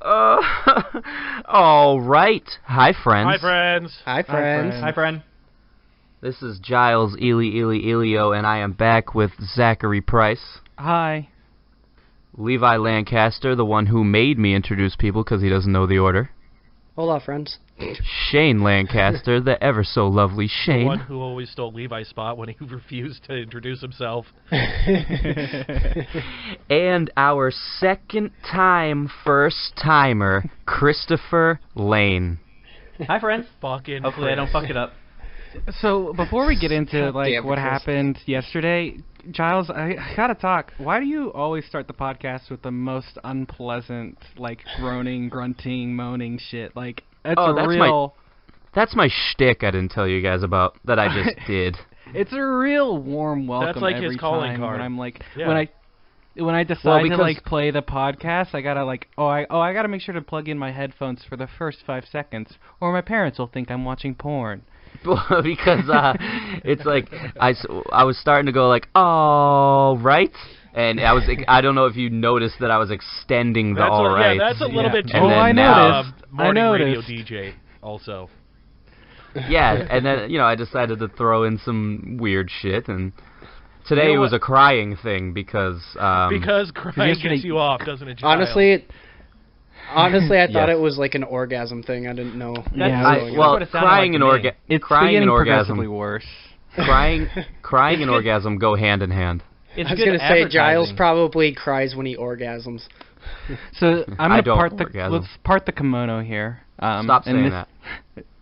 All right. Hi, friends. Hi, friends. Hi, friends. Hi, friend. This is Giles, Elio, and I am back with Zachary Price. Hi. Levi Lancaster, the one who made me introduce people because he doesn't know the order. Hola, friends. Shane Lancaster, the ever so lovely Shane. The one who always stole Levi's spot when he refused to introduce himself. And our second-time first-timer, Christopher Lane. Hi, friends. Fucking Hopefully I don't Chris. fuck it up. So, before we get into, Damn what it, Chris. happened yesterday, Giles, I gotta talk. Why do you always start the podcast with the most unpleasant, groaning, grunting, moaning shit? That's my shtick I didn't tell you guys about that I just did. It's a real warm welcome. That's like every his calling time card. when I'm Yeah. when I decide because to play the podcast, I gotta I gotta make sure to plug in my headphones for the first 5 seconds, or my parents will think I'm watching porn. Because it's like I was starting to go all right, and I don't know if you noticed that I was extending the all right. Yeah, that's a little bit too. And then I now- noticed. Morning I radio noticed. DJ also. Yeah, and then I decided to throw in some weird shit, and today it was what? a crying thing because Because crying yesterday- gets you off, doesn't it, Giles? Honestly, I thought Yes. it was like an orgasm thing. I didn't know. Yeah, well, what it sounded crying like and to me. It's crying getting and orgasm, progressively worse. crying and orgasm go hand in hand. It's I was good gonna say Giles advertising. probably cries when he orgasms. So I'm I gonna don't part the orgasm. let's part the kimono here. Stop and saying this- that.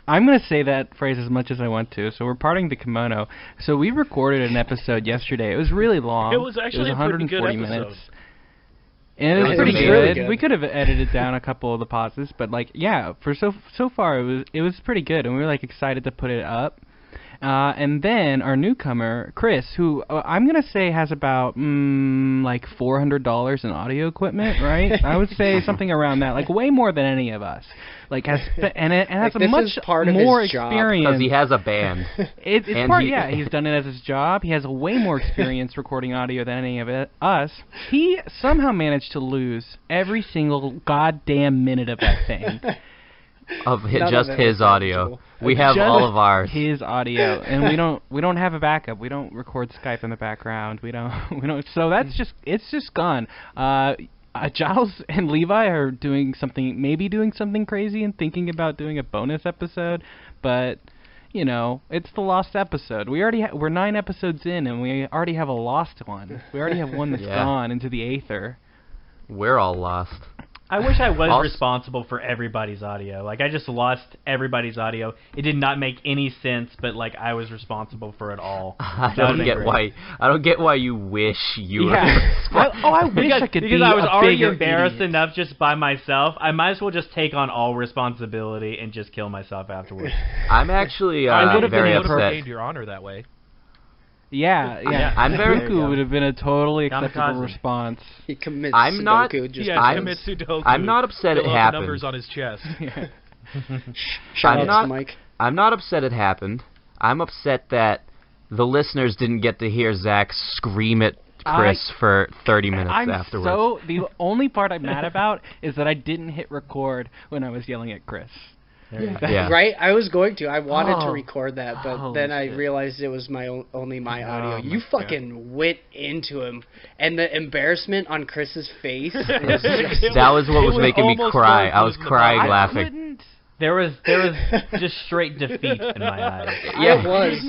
I'm gonna say that phrase as much as I want to. So we're parting the kimono. So we recorded an episode yesterday. It was really long. It was actually a pretty good 140 episode. minutes. And it was It pretty was good. really good. We could have edited down a couple of the pauses, but for so far it was pretty good, and we were excited to put it up. And then our newcomer, Chris, who I'm gonna say has about $400 in audio equipment, right? I would say something around that, way more than any of us. Has a this much is part of more his job. experience. Because he has a band. It's And part, he- yeah. He's done it as his job. He has way more experience recording audio than any of us. He somehow managed to lose every single goddamn minute of that thing. Of None just of it his was audio. manageable. We have Just all of ours. His audio, and we don't have a backup. We don't record Skype in the background. We don't. So it's just gone. Giles and Levi are doing something crazy and thinking about doing a bonus episode, but it's the lost episode. We're 9 episodes in, and we already have a lost one. We already have one that's Yeah. gone into the aether. We're all lost. I wish I was Also- responsible for everybody's audio. I just lost everybody's audio. It did not make any sense, but I was responsible for it all. I That don't would've been get great. why you wish you were. I wish I could because be I was a already bigger embarrassed idiot. enough just by myself. I might as well just take on all responsibility and just kill myself afterwards. I'm actually I would have very been able to upset. retain your honor that way. Yeah. I'm very- Sudoku would have been a totally acceptable Kamikaze. response. He commits I'm not- Sudoku just Yeah, I'm- commit Sudoku. I'm not upset it Fill out the happened. numbers on his chest. Shout I'm out not- to Mike. I'm not upset it happened. I'm upset that the listeners didn't get to hear Zach scream at Chris for 30 minutes afterwards. The only part I'm mad about is that I didn't hit record when I was yelling at Chris. Yeah. Right? I was going to. I wanted to Oh. record that, but Holy then I shit. realized it was only my audio. Oh, You my fucking went into him, and the embarrassment on Chris's face was just That was what was making me almost cry. worse I was than the crying podcast. laughing. There was just straight defeat in my eyes. Yeah. It was.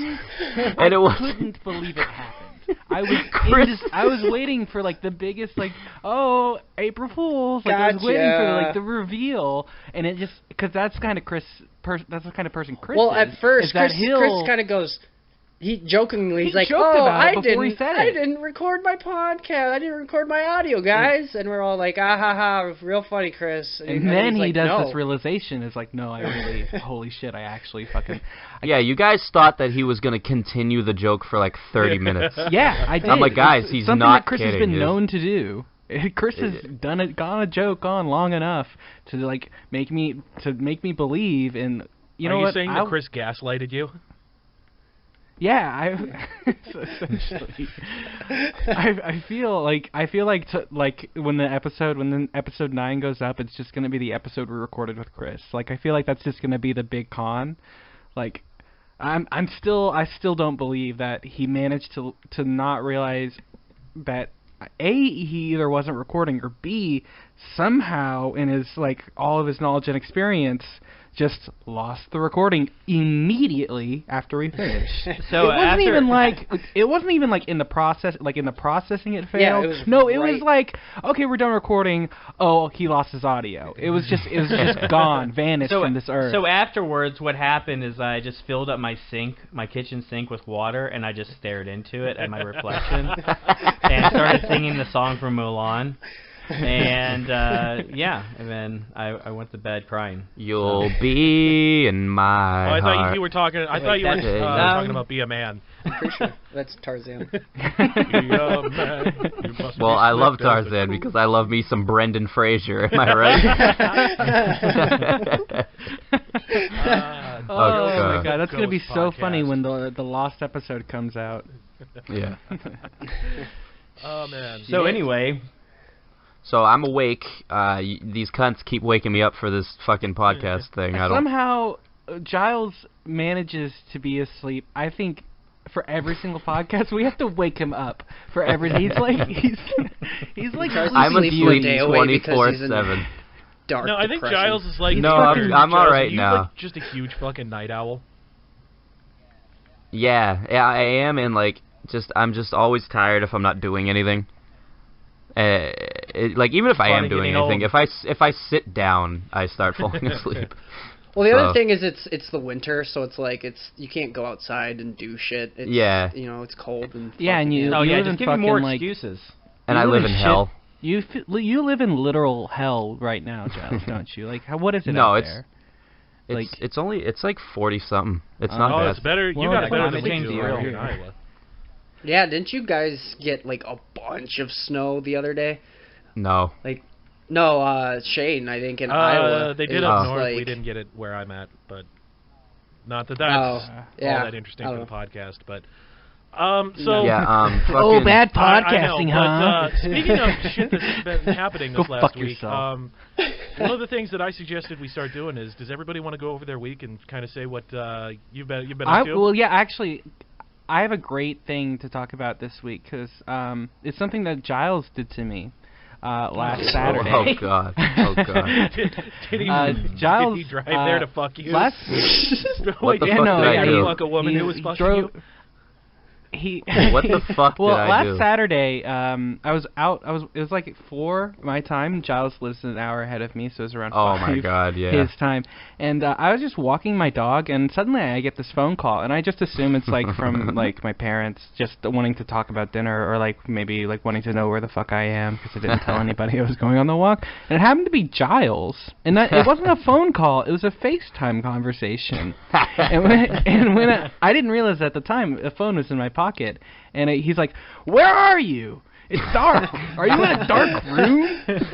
And it was couldn't believe it happened. I was Chris- I was waiting for the biggest April Fools. I was waiting Gotcha. for the reveal, and it just because that's the kind of that's the kind of person Chris Well, is. at first, is that Chris kind of goes. He jokingly, he's He like, joked "Oh, about it I before he didn't, said I it." didn't record my podcast. I didn't record my audio, guys." And we're all like, "Ah ha ha, real funny, Chris." And then he's he like, does "No." this realization. It's like, no, I really, holy shit, I actually fucking. Yeah, you guys thought that he was going to continue the joke for 30 minutes. Yeah, I did. I'm like, guys, It's he's something not that Chris kidding. has been He is- known to do. Chris has gone a joke on long enough to make me believe in. You know Are you what? saying that Chris gaslighted you? Yeah, essentially. I feel like when episode 9 goes up, it's just gonna be the episode we recorded with Chris. Like I feel like that's just gonna be the big con. Like I still don't believe that he managed to not realize that A, he either wasn't recording, or B, somehow in his all of his knowledge and experience just lost the recording immediately after we finished. So it wasn't even like in the processing it failed. Yeah, it was was like, okay, we're done recording. Oh, he lost his audio. It was just gone, vanished from this earth. So afterwards, what happened is I just filled up my kitchen sink with water, and I just stared into it at my reflection, and started singing the song from Mulan. And and then I went to bed crying. You'll be in my I heart. thought you were talking. I thought you were talking about "Be a Man." I'm pretty sure that's Tarzan. Be a man. You must Well, be I love swift as a Tarzan because I love me some Brendan Fraser. Am I right? Oh my god, that's gonna be Ghost so podcast. funny when the lost episode comes out. Yeah. Oh man. So anyway, So I'm awake. These cunts keep waking me up for this fucking podcast thing. I don't. Somehow, Giles manages to be asleep. I think for every single podcast, we have to wake him up for every. He's like I'm sleep asleep one day away because he's in 24/7. dark No, I think depression. Giles is like. No, fucking I'm all Giles, right are you now. Like just a huge fucking night owl. Yeah, I am, and I'm just always tired if I'm not doing anything. Even if I am doing anything, if I sit down, I start falling asleep. Well, the other thing is it's the winter, so you can't go outside and do shit. It's, Yeah. it's cold and and you. oh you yeah, live just in give me fucking, more like, excuses. And I live in hell. You live in literal hell right now, Giles, don't you? Like, what is it No, out it's there? it's like 40 something. It's not Oh, bad. it's better. You Well, got it better climate than we change do is around real. here in Iowa. Yeah, didn't you guys get a bunch of snow the other day? No. No, Shane, I think in Iowa. They it did was up north. We didn't get it where I'm at, but not that that's all that interesting for the podcast. But so Yeah. Oh, bad I podcasting, know, huh? But speaking of shit that's been happening this Go last fuck week, yourself. one of the things that I suggested we start doing is, does everybody want to go over their week and kind of say what you've been up to? Well, yeah, actually, I have a great thing to talk about this week because it's something that Giles did to me last Saturday. Oh god. Oh god. Giles, did he drive there to fuck you? What the fuck did I Did he do? fuck a woman who was fucking you? What the fuck did I do? Last Saturday, I was out. It was like 4 my time. Giles lives an hour ahead of me, so it was around 5 Oh my god, yeah. his time. And I was just walking my dog, and suddenly I get this phone call, and I just assume it's from my parents just wanting to talk about dinner, or maybe wanting to know where the fuck I am because I didn't tell anybody I was going on the walk. And it happened to be Giles, and it wasn't a phone call; it was a FaceTime conversation. and when I didn't realize at the time the phone was in my pocket, and he's like, "Where are you? It's dark. Are you in a dark room?"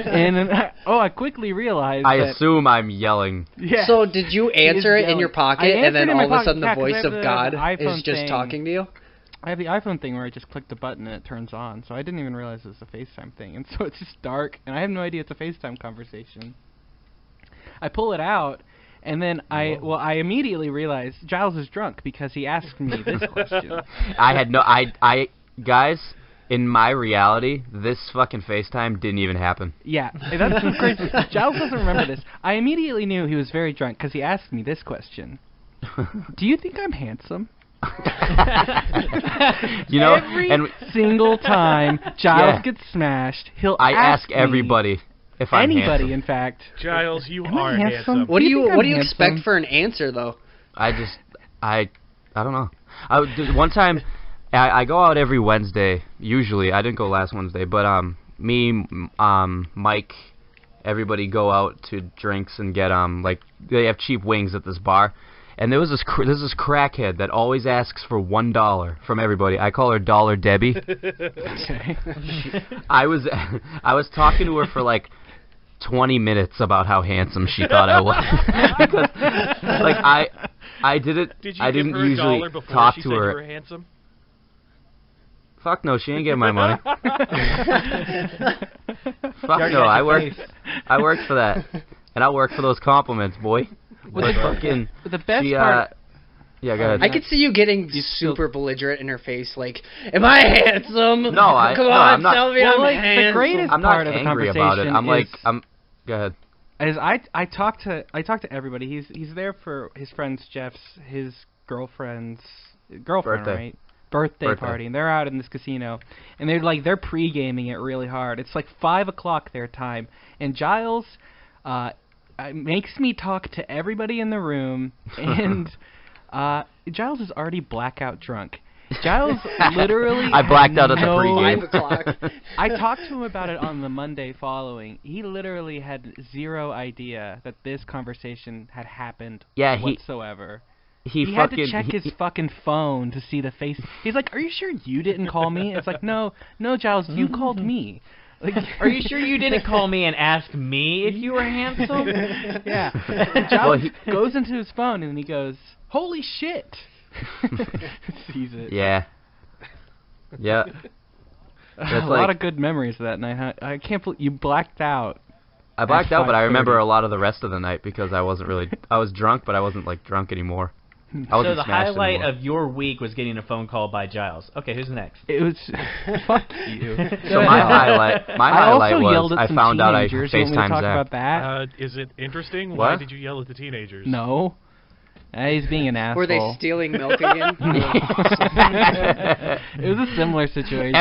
And then I quickly realized I assume I'm yelling. Yeah. So did you answer it in your I pocket, and answered then in my all of a pocket, sudden the 'cause I voice have of the God iPhone is just thing. talking to you? I have the iPhone thing where I just click the button and it turns on, so I didn't even realize it was a FaceTime thing. And so it's just dark, and I have no idea it's a FaceTime conversation. I pull it out, and then I immediately realized Giles is drunk because he asked me this question. Guys, in my reality, this fucking FaceTime didn't even happen. Yeah, that's what's crazy. Giles doesn't remember this. I immediately knew he was very drunk because he asked me this question. Do you think I'm handsome? Every single time Giles gets smashed, he'll ask me, everybody if I'm anybody, handsome. in fact. Giles, you Am I are handsome? handsome. What do you think I'm expect handsome? for an answer though? I don't know. One time, I go out every Wednesday. Usually, I didn't go last Wednesday, but me, Mike, everybody go out to drinks and get they have cheap wings at this bar, and there's this crackhead that always asks for $1 from everybody. I call her Dollar Debbie. Okay. I was talking to her for 20 minutes about how handsome she thought I was. Because I didn't. Did you I give didn't her usually $1 before talk she to said her. you were handsome? Fuck no, she ain't getting my money. Fuck no, I worked for that, and I'll work for those compliments, boy. But fucking the best part. Yeah, go ahead. I could see you getting super belligerent in her face, like, "Am I handsome? No, come on, I'm not. tell me well, I'm like, handsome." The greatest I'm part not of the angry about it. Go ahead. As I talk to everybody. He's there for his friends his girlfriend, right? Birthday party, and they're out in this casino, and they're pre-gaming it really hard. It's like 5 o'clock their time, and Giles makes me talk to everybody in the room, and Giles is already blackout drunk. Giles literally I blacked out at the pregame. 5 o'clock. I talked to him about it on the Monday following. He literally had zero idea that this conversation had happened whatsoever. He had to check his fucking phone to see the face. He's like, "Are you sure you didn't call me?" It's like, no, Giles, you called me. Like, are you sure you didn't call me and ask me if you were handsome? Yeah. Giles goes into his phone and he goes, "Holy shit!" Sees it. Yeah. Yeah. A lot of good memories of that night. Huh? I can't believe you blacked out. I blacked out, but I remember a lot of the rest of the night because I was drunk, but I wasn't like drunk anymore. So the highlight of your week was getting a phone call by Giles. Okay, who's next? It was fuck you. So my highlight was I found out I FaceTimed Zach. About that? Is it interesting? What? Why did you yell at the teenagers? No. He's being an asshole. Were they stealing milk again? It was a similar situation.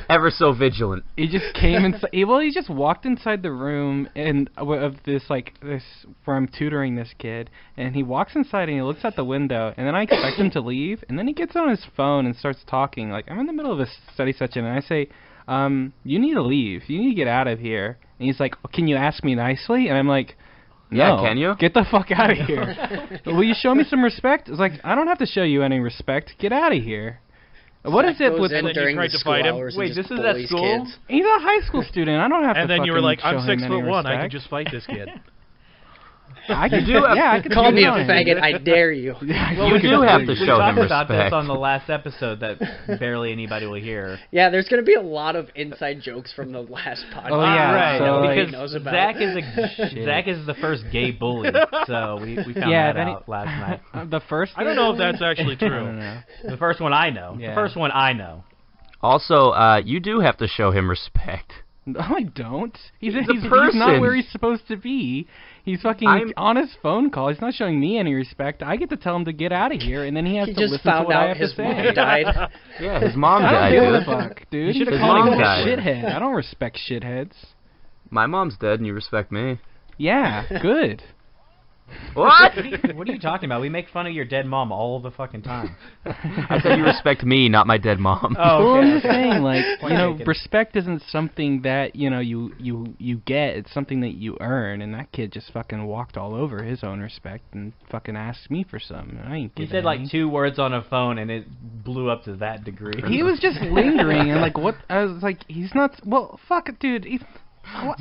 Ever so vigilant. He just came inside. He just walked inside the room of this where I'm tutoring this kid, and he walks inside and he looks out the window, and then I expect him to leave, and then he gets on his phone and starts talking. Like, I'm in the middle of a study session, and I say, "You need to leave. You need to get out of here." And he's like, "Can you ask me nicely?" And I'm like, "No, yeah, can you? Get the fuck out of here. Will you show me some respect?" It's like, I don't have to show you any respect. Get out of here. What is it with... And then you tried to fight him. Wait, this is at school? Kids. He's a high school student. I don't have to And then you were like, "I'm 6'1". I can could just fight this kid." I could do it. Yeah, I could call me a faggot. I dare you. Well, you do have to show him respect. We talked about this respect. on the last episode that barely anybody will hear. Yeah, there's going to be a lot of inside jokes from the last podcast. Oh, yeah. Right. So, because Zach is the first gay bully, so we found that out last night. The first. I don't know if that's actually true. I don't know. The first one I know. Yeah. The first one I know. Also, you do have to show him respect. No, I don't. He's person. He's not where he's supposed to be. He's fucking on his phone call. He's not showing me any respect. I get to tell him to get out of here, and then he has to listen to what I have to say. He just found out his mom died. Yeah, his mom I died, don't give dude. a fuck, dude. You should have His called mom him died. a shithead. I don't respect shitheads. My mom's dead, and you respect me. Yeah, good. What? What are you talking about? We make fun of your dead mom all the fucking time. I said you respect me, not my dead mom. Oh, Well, okay. I'm just saying, like, Point taken. respect isn't something that, you get. It's something that you earn, and that kid just fucking walked all over his own respect and fucking asked me for some. I ain't He giving said like any. 2 words on a phone, and it blew up to that degree. He was just lingering, and like, what? I was like, he's not. Well, fuck it, dude. He's.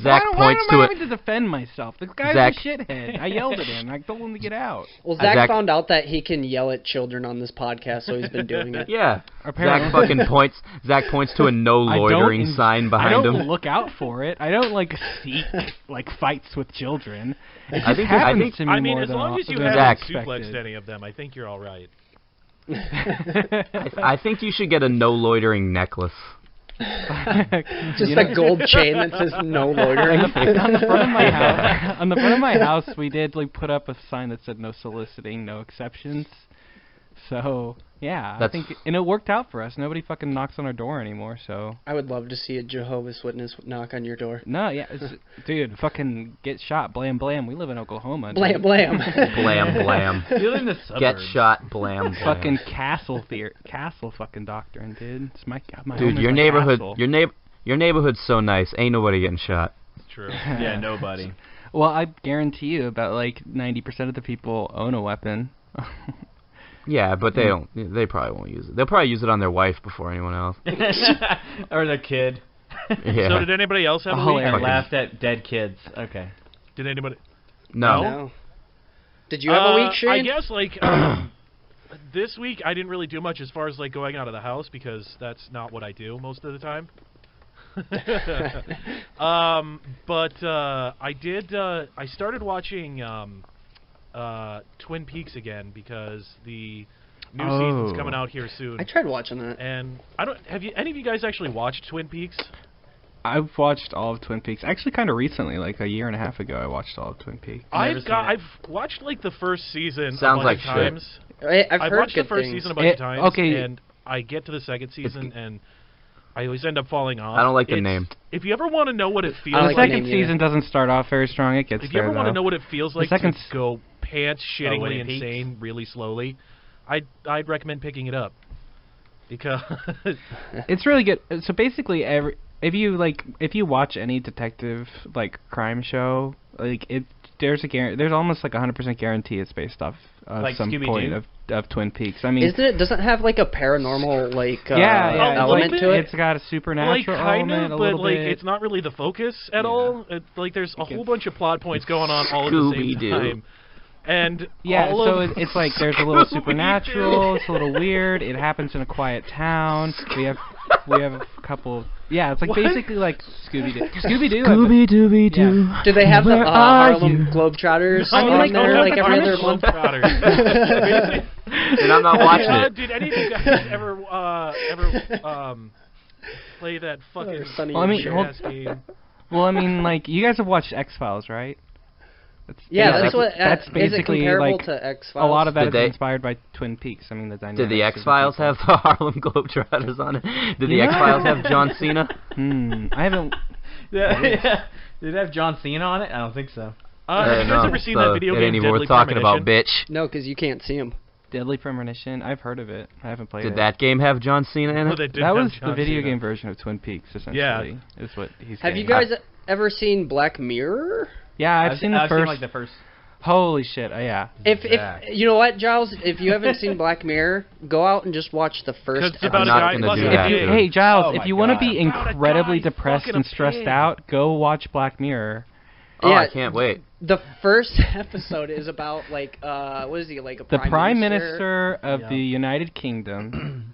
Zach why points am I to having to defend myself? This guy's Zach- a shithead. I yelled at him. I told him to get out. Well, Zach Zach- found out that he can yell at children on this podcast, so he's been doing it. Yeah. Apparently. Zach points to a no loitering sign behind I don't him. look out for it. I don't like seek like fights with children. It I just think- happens to me I mean, more as than long as you than haven't expected. suplexed any of them, I think you're all right. I think you should get a no loitering necklace. Just a gold chain that says no loitering. on the front of my house, on the front of my house, we did like put up a sign that said "No soliciting, no exceptions." So yeah, I think, and it worked out for us. Nobody fucking knocks on our door anymore. So I would love to see a Jehovah's Witness knock on your door. no, yeah, dude, fucking get shot, blam blam. We live in Oklahoma. Blam Dude. blam. Blam blam. You live in the suburbs. Get shot, blam blam. Fucking castle fucking doctrine, dude. It's my home Dude, is your my neighborhood, castle. your neighborhood's so nice. Ain't nobody getting shot. It's true. Yeah, nobody. Well, I guarantee you, about like 90% of the people own a weapon. Yeah, but they don't. They probably won't use it. They'll probably use it on their wife before anyone else. Or the kid. Yeah. So did anybody else have a week? I laughed at dead kids. Okay. Did anybody? No. No. Did you have a week, Shane? I guess this week I didn't really do much as far as going out of the house because that's not what I do most of the time. But I did. I started watching Twin Peaks again because the new season's coming out here soon. I tried watching that. And I don't. Have you? Any of you guys actually watched Twin Peaks? I've watched all of Twin Peaks. Actually, kind of recently, like a year and a half ago, I watched all of Twin Peaks. I've watched the first season Sounds a bunch of times. I've watched the first season a bunch of times. Okay. And I get to the second season and I always end up falling off. I don't like the name. If you ever want to know what it feels like, the second season doesn't start off very strong. It gets If you ever want to know what it feels like to go pants shittingly insane really slowly, I'd recommend picking it up because it's really good. So basically, if you watch any detective crime show, there's almost 100% guarantee it's based off some point of Twin Peaks. I mean, doesn't it have a paranormal element to it? It's got a supernatural element, a little bit. It's not really the focus at all. There's a whole bunch of plot points going on all at the same time. And it's there's a little supernatural. It's a little weird. It happens in a quiet town. We have a couple. Yeah, it's basically Scooby-Doo. Scooby-Dooby-Doo. Yeah. Do they have the Harlem Globetrotters on there every other month? And I'm not watching it. Did any of you guys ever play that fucking game? Well, I mean, you guys have watched X-Files, right? That's basically is it comparable to X-Files? A lot of that is inspired by Twin Peaks. I mean, the dynamics. Did the X-Files have the Harlem Globetrotters on it? Did the X-Files have John Cena? I haven't. Yeah. Did it have John Cena on it? I don't think so. Have you guys ever seen that video game? It ain't even worth talking about, bitch. No, because you can't see him. Deadly Premonition. I've heard of it. I haven't played it. Did that game have John Cena in it? That was the video game version of Twin Peaks, essentially. Yeah. Is what he's saying. Have you guys ever seen Black Mirror? Yeah, I've seen the first. The first. Holy shit! Yeah. If you know what, Giles, if you haven't seen Black Mirror, go out and just watch the first. I'm not gonna do that. Hey, Giles, if you want to be incredibly depressed and stressed out, go watch Black Mirror. Oh, I can't wait. The first episode is about what is he a prime minister of the United Kingdom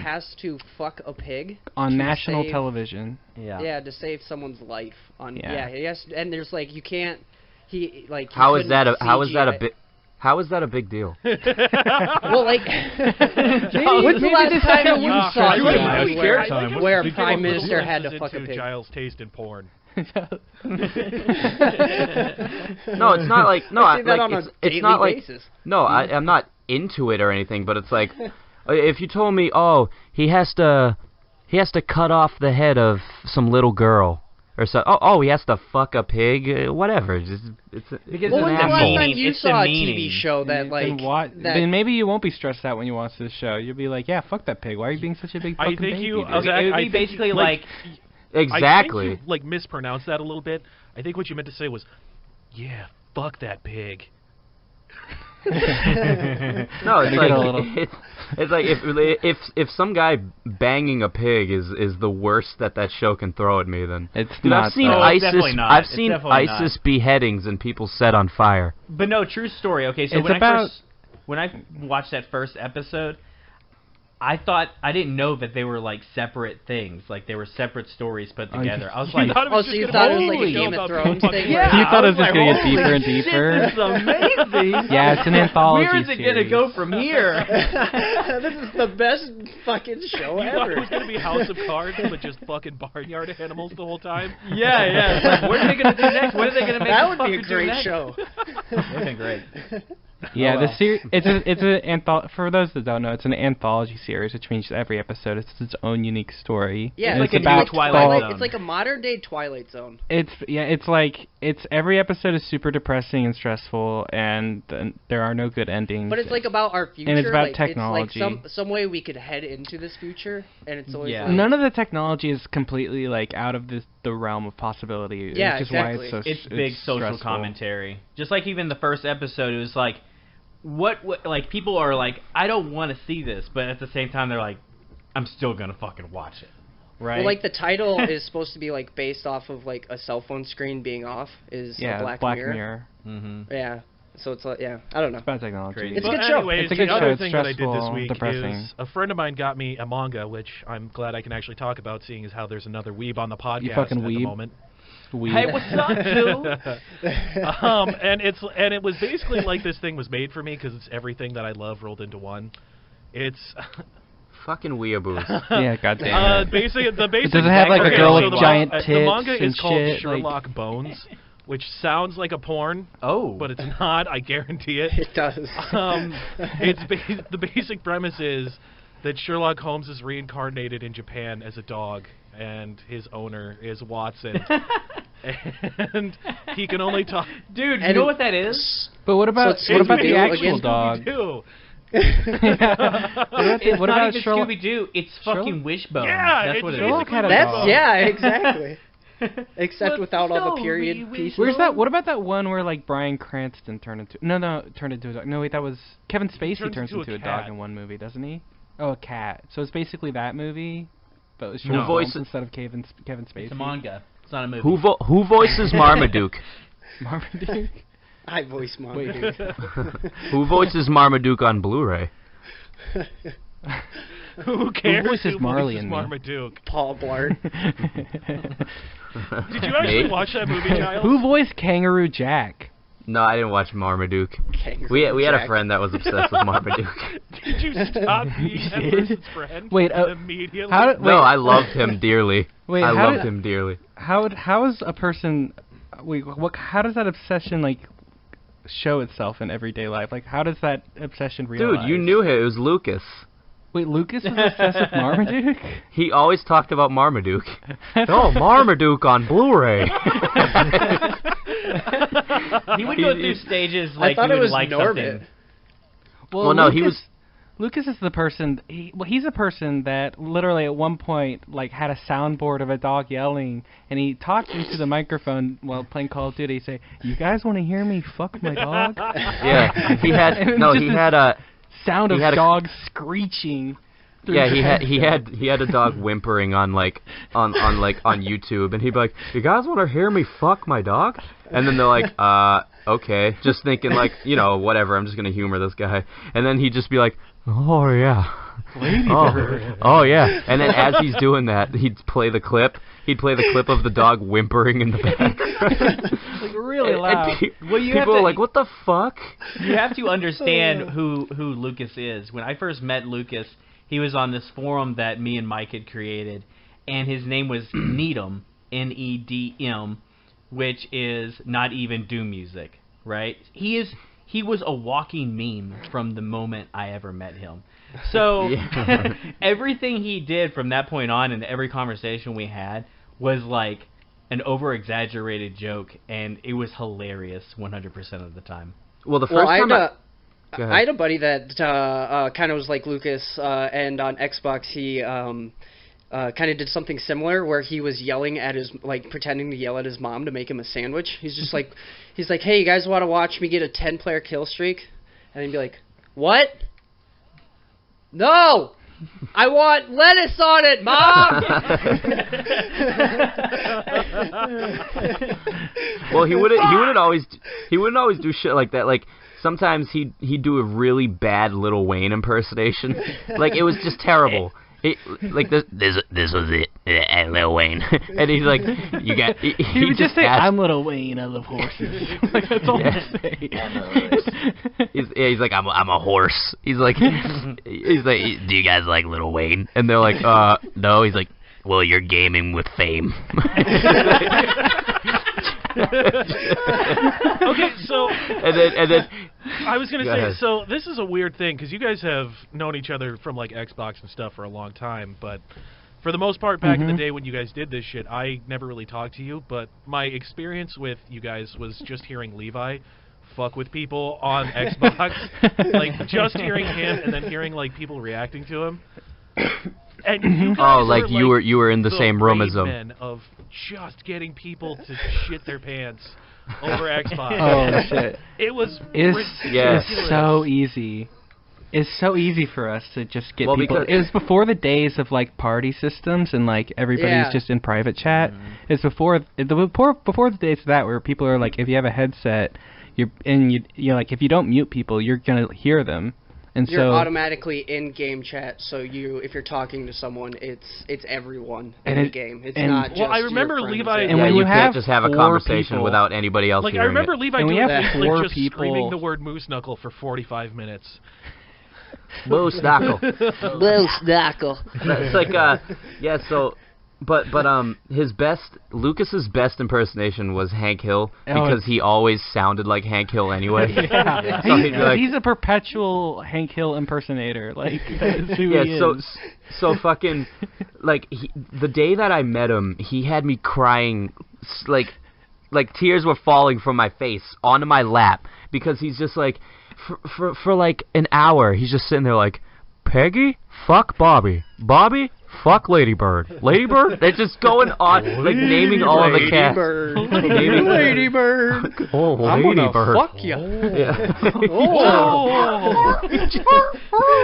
has to fuck a pig on national television. Yeah, to save someone's life on. Yeah, yes, and there's you can't. How is that a big deal? Well, when's the last time you saw where a prime minister had to fuck a pig? Giles' taste in porn. No, it's not it's not basis. No, I'm not into it or anything, but it's if you told me, he has to cut off the head of some little girl. Or so, he has to fuck a pig. Whatever. It's an asshole. When's the last time you saw a TV show then maybe you won't be stressed out when you watch this show. You'll be like, yeah, fuck that pig. Why are you being such a big fucking baby? It would be basically exactly. I think you mispronounced that a little bit. I think what you meant to say was, yeah, fuck that pig. No, it's like if some guy banging a pig is the worst that show can throw at me, then it's not. I've seen ISIS beheadings and people set on fire. But no, true story. Okay, so when I watched that first episode, I didn't know that they were separate things, they were separate stories put together. I was like, so you thought it was a Game of Thrones thing? Yeah, you thought it was just going to get deeper and deeper. This is amazing. Yeah, it's an anthology. Where is it going to go from here? This is the best fucking show ever. Thought it was going to be House of Cards, but just fucking barnyard animals the whole time. Yeah. What are they going to do next? What are they going to make? That would be a great show. Looking great. Yeah, the series. For those that don't know, it's an anthology series, which means every episode is its own unique story. Yeah, it's about Twilight Zone. It's like a modern day Twilight Zone. It's every episode is super depressing and stressful, and there are no good endings. But it's about our future, and it's about technology. It's some way we could head into this future, and it's always none of the technology is completely the realm of possibility. Yeah, which is exactly. why it's big social stressful. Commentary. Just even the first episode, it was what people are I don't want to see this, but at the same time they're I'm still gonna fucking watch it, right? Well, the title is supposed to be based off of a cell phone screen being off. Is Black Mirror. Mm-hmm. Yeah. So it's like, yeah, I don't know. It's bad technology. It's a good show. Anyways, it's a good the other show. thing that I did this week depressing. is a friend of mine got me a manga, which I'm glad I can actually talk about, seeing as how there's another weeb on the podcast you fucking at weeb. the moment. Weeb. Hey, what's up, dude? And it was basically like this thing was made for me because it's everything that I love rolled into one. It's fucking weeaboos. Yeah, goddamn. the basic. Does it have like a girl with giant tits The manga and is called shit, Sherlock Bones, which sounds like a porn. Oh, But it's not. I guarantee it. It does. The basic premise is that Sherlock Holmes is reincarnated in Japan as a dog, and his owner is Watson. And he can only talk. dude, you know what that is? But what about So what about the Scooby-Doo actual again? dog? Scooby-Doo. It's what not about even Sherlock? Scooby-Doo. It's fucking Wishbone. Yeah, that's it's what it Sherlock is. had a That's dog. yeah, exactly. Except But without all the no, period we pieces. Where's that? What about that one where like Bryan Cranston turned into a dog? No, wait, that was Kevin Spacey turns into a dog cat. in one movie, doesn't he? Oh, a cat. So it's basically that movie, but it's No. Sherlock Holmes Voices- instead of Kevin Spacey. It's a manga. It's not a movie. Who voices Marmaduke? Marmaduke. I voice Marmaduke. Who voices Marmaduke on Blu-ray? Who cares? voices Marley voices in me? Marmaduke? Paul Blart. Did you actually Me? watch that movie, Giles? Who voiced Kangaroo Jack? No, I didn't watch Marmaduke. Kangaroo We had a Jack. friend that was obsessed with Marmaduke. Did you stop being that did? person's friend? Wait, immediately. how- No, I loved him dearly. Wait, I how loved did- him dearly. How is a person? Wait, what? How does that obsession like show itself in everyday life? Like, how does that obsession realize? Dude, you knew him. It was Lucas. Wait, Lucas was obsessed with Marmaduke? He always talked about Marmaduke. Oh, Marmaduke on Blu-ray. He would go through stages like thought he it would was like Norbit. something. Well, no, he was. Lucas is the person. He's a person that literally at one point like had a soundboard of a dog yelling, and he talked into the microphone while playing Call of Duty. He'd say, "You guys want to hear me fuck my dog?" Yeah, he had. And it was No, just he this had a. sound of he had a- dogs screeching. through Yeah, the he had a dog whimpering on YouTube, and he'd be like, "You guys want to hear me fuck my dog?" And then they're like, okay," just thinking like, whatever. I'm just gonna humor this guy, and then he'd just be like, "Oh yeah, oh yeah," and then as he's doing that, he'd play the clip. He'd play the clip of the dog whimpering in the background. like really loud. Well, you have people to, are like, "What the fuck?" You have to understand who Lucas is. When I first met Lucas, he was on this forum that me and Mike had created, and his name was Needham, Nedm, which is not even doom music, right? He was a walking meme from the moment I ever met him. So everything he did from that point on, and every conversation we had, was like an over-exaggerated joke, and it was hilarious 100% of the time. Well, the first time I had a buddy that kind of was like Lucas, and on Xbox he kind of did something similar where he was yelling at his, like pretending to yell at his mom to make him a sandwich. He's like, "Hey, you guys want to watch me get a 10-player kill streak?" And he'd be like, "What? No! I want lettuce on it, Mom!" Well, he wouldn't always do shit like that. Like sometimes he'd do a really bad Lil Wayne impersonation. Like it was just terrible. Like this was it, Lil Wayne, and he's like, "You got." He would just say, "I'm Lil Wayne. I love horses." Like that's all he say. He's like, "I'm a horse." He's like, "Do you guys like Lil Wayne?" And they're like, "No." He's like, "Well, you're gaming with fame." Okay, so and then I was gonna Go say, ahead. so this is a weird thing because you guys have known each other from like Xbox and stuff for a long time, but for the most part, back in the day when you guys did this shit, I never really talked to you. But my experience with you guys was just hearing Levi fuck with people on Xbox, like just hearing him and then hearing like people reacting to him. And you guys like you were in the same room as him. Men of just getting people to shit their pants over Xbox. Oh shit! It was It's so easy. It's so easy for us to just get people. because- It was before the days of like party systems and like everybody's just in private chat. It's before the days of that where people are like, if you have a headset, you like if you don't mute people, you're gonna hear them. And you're so automatically in game chat, so if you're talking to someone, it's everyone in the game. It's not just I remember your friends. Levi. And yeah, when you you can't have just have a 4 conversation people, without anybody else Like hearing I remember it. Levi And we doing have that, 4 like just people. screaming the word moose knuckle for 45 minutes. Moose knuckle. Moose knuckle. It's like yeah. So, but Lucas's best impersonation was Hank Hill because he always sounded like Hank Hill anyway. Yeah. So he'd be like, He's a perpetual Hank Hill impersonator. Like that's who he yeah. is. So fucking like the day that I met him, he had me crying like tears were falling from my face onto my lap because he's just like for like an hour he's just sitting there like, Peggy, fuck Bobby. Bobby, fuck Ladybird. Ladybird? They're just going on, like, naming all of the cats. Naming Ladybird. Oh, I'm Ladybird. gonna fuck ya. Yeah. Oh.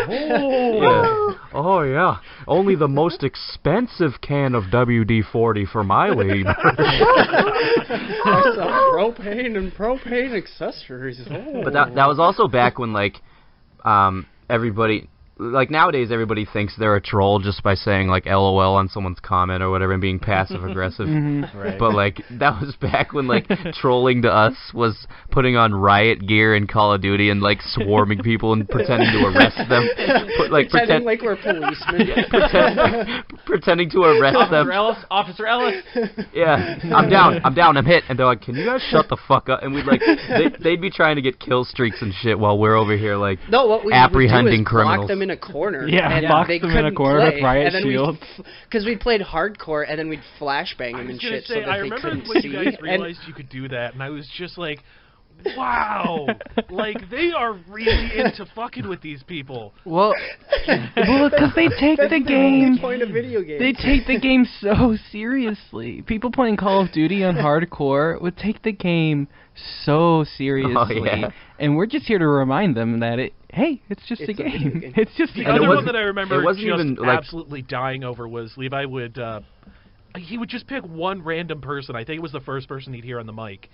Yeah. Oh, yeah. Only the most expensive can of WD-40 for my Ladybird. I sell propane and propane accessories. Oh. But that was also back when, like, everybody... Like, nowadays, everybody thinks they're a troll just by saying, like, LOL on someone's comment or whatever and being passive-aggressive. Right. But, like, that was back when, like, trolling to us was putting on riot gear in Call of Duty and, like, swarming people and pretending to arrest them. Pretending like we're policemen. Pretending to arrest them. Officer Ellis. Yeah, I'm down, I'm hit. And they're like, can you guys shut the fuck up? And we'd, like, they'd be trying to get kill streaks and shit while we're over here, like, no, what we apprehending would do is criminals. Block them in a corner. Yeah, and box they them in a couldn't corner play, with riot and then shields. Because we played hardcore, and then we'd flashbang them and shit so that I they remember couldn't when see. you guys realized you could do that, and I was just like, wow, like they are really into fucking with these people. Well, because they take That's the the game. only point of video games. They take the game so seriously. People playing Call of Duty on hardcore would take the game so seriously. Oh, yeah. And we're just here to remind them that it's just a video game. game. It's just The a And it other game. one that I remember it wasn't just even, like- absolutely dying over was Levi would he would just pick one random person. I think it was the first person he'd hear on the mic.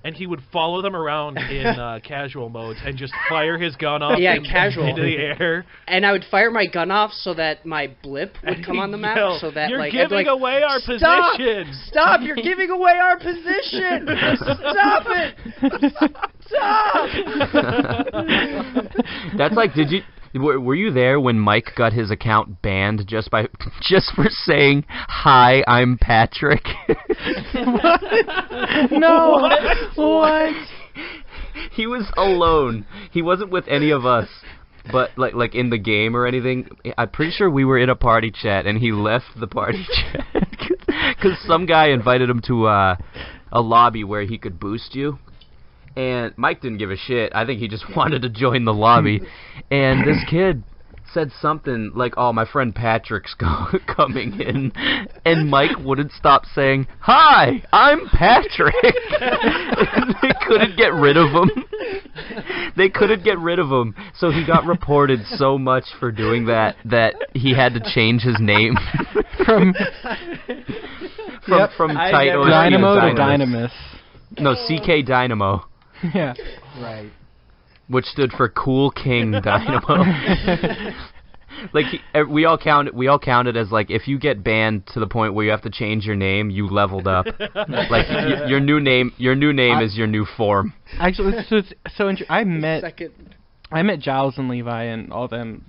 And he would follow them around in casual modes and just fire his gun off casual. into the air. And I would fire my gun off so that my blip would come on the map. Yell, So that "You're like giving I'd be like, away our Stop! position. Stop! You're giving away our position. Stop it! Stop! That's like, were you there when Mike got his account banned just for saying, "Hi, I'm Patrick"? No. What? He was alone. He wasn't with any of us. But like in the game or anything, I'm pretty sure we were in a party chat and he left the party chat because some guy invited him to a lobby where he could boost you. And Mike didn't give a shit. I think he just wanted to join the lobby. And this kid said something like, "Oh, my friend Patrick's coming in." And Mike wouldn't stop saying, "Hi, I'm Patrick." And they couldn't get rid of him. They couldn't get rid of him. So he got reported so much for doing that he had to change his name from Tight OSG Dynamo to Dynamis. Dynamis. No, CK Dynamo. Yeah. Right. Which stood for Cool King Dynamo. Like we all counted as like if you get banned to the point where you have to change your name, you leveled up. Like your new name is your new form. Actually, it's so interesting. Second. I met Giles and Levi and all them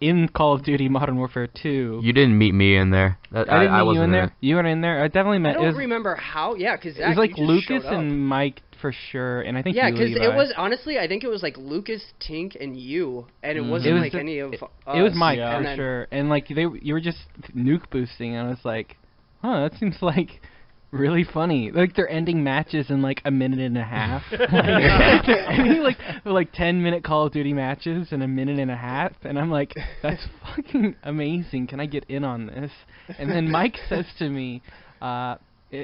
in Call of Duty Modern Warfare 2. You didn't meet me in there. I didn't meet wasn't you in there. You weren't in there. I definitely met. I don't remember how. Yeah, because it was like Lucas and Mike for sure, and I think yeah, because it was honestly, I think it was like Lucas, Tink, and you, and it wasn't like any of us. It was Mike yeah. for sure, and like you were just nuke boosting, and I was like, huh, that seems like really funny. Like they're ending matches in like a minute and a half. They're ending like 10-minute Call of Duty matches in a minute and a half, and I'm like, that's fucking amazing. Can I get in on this? And then Mike says to me,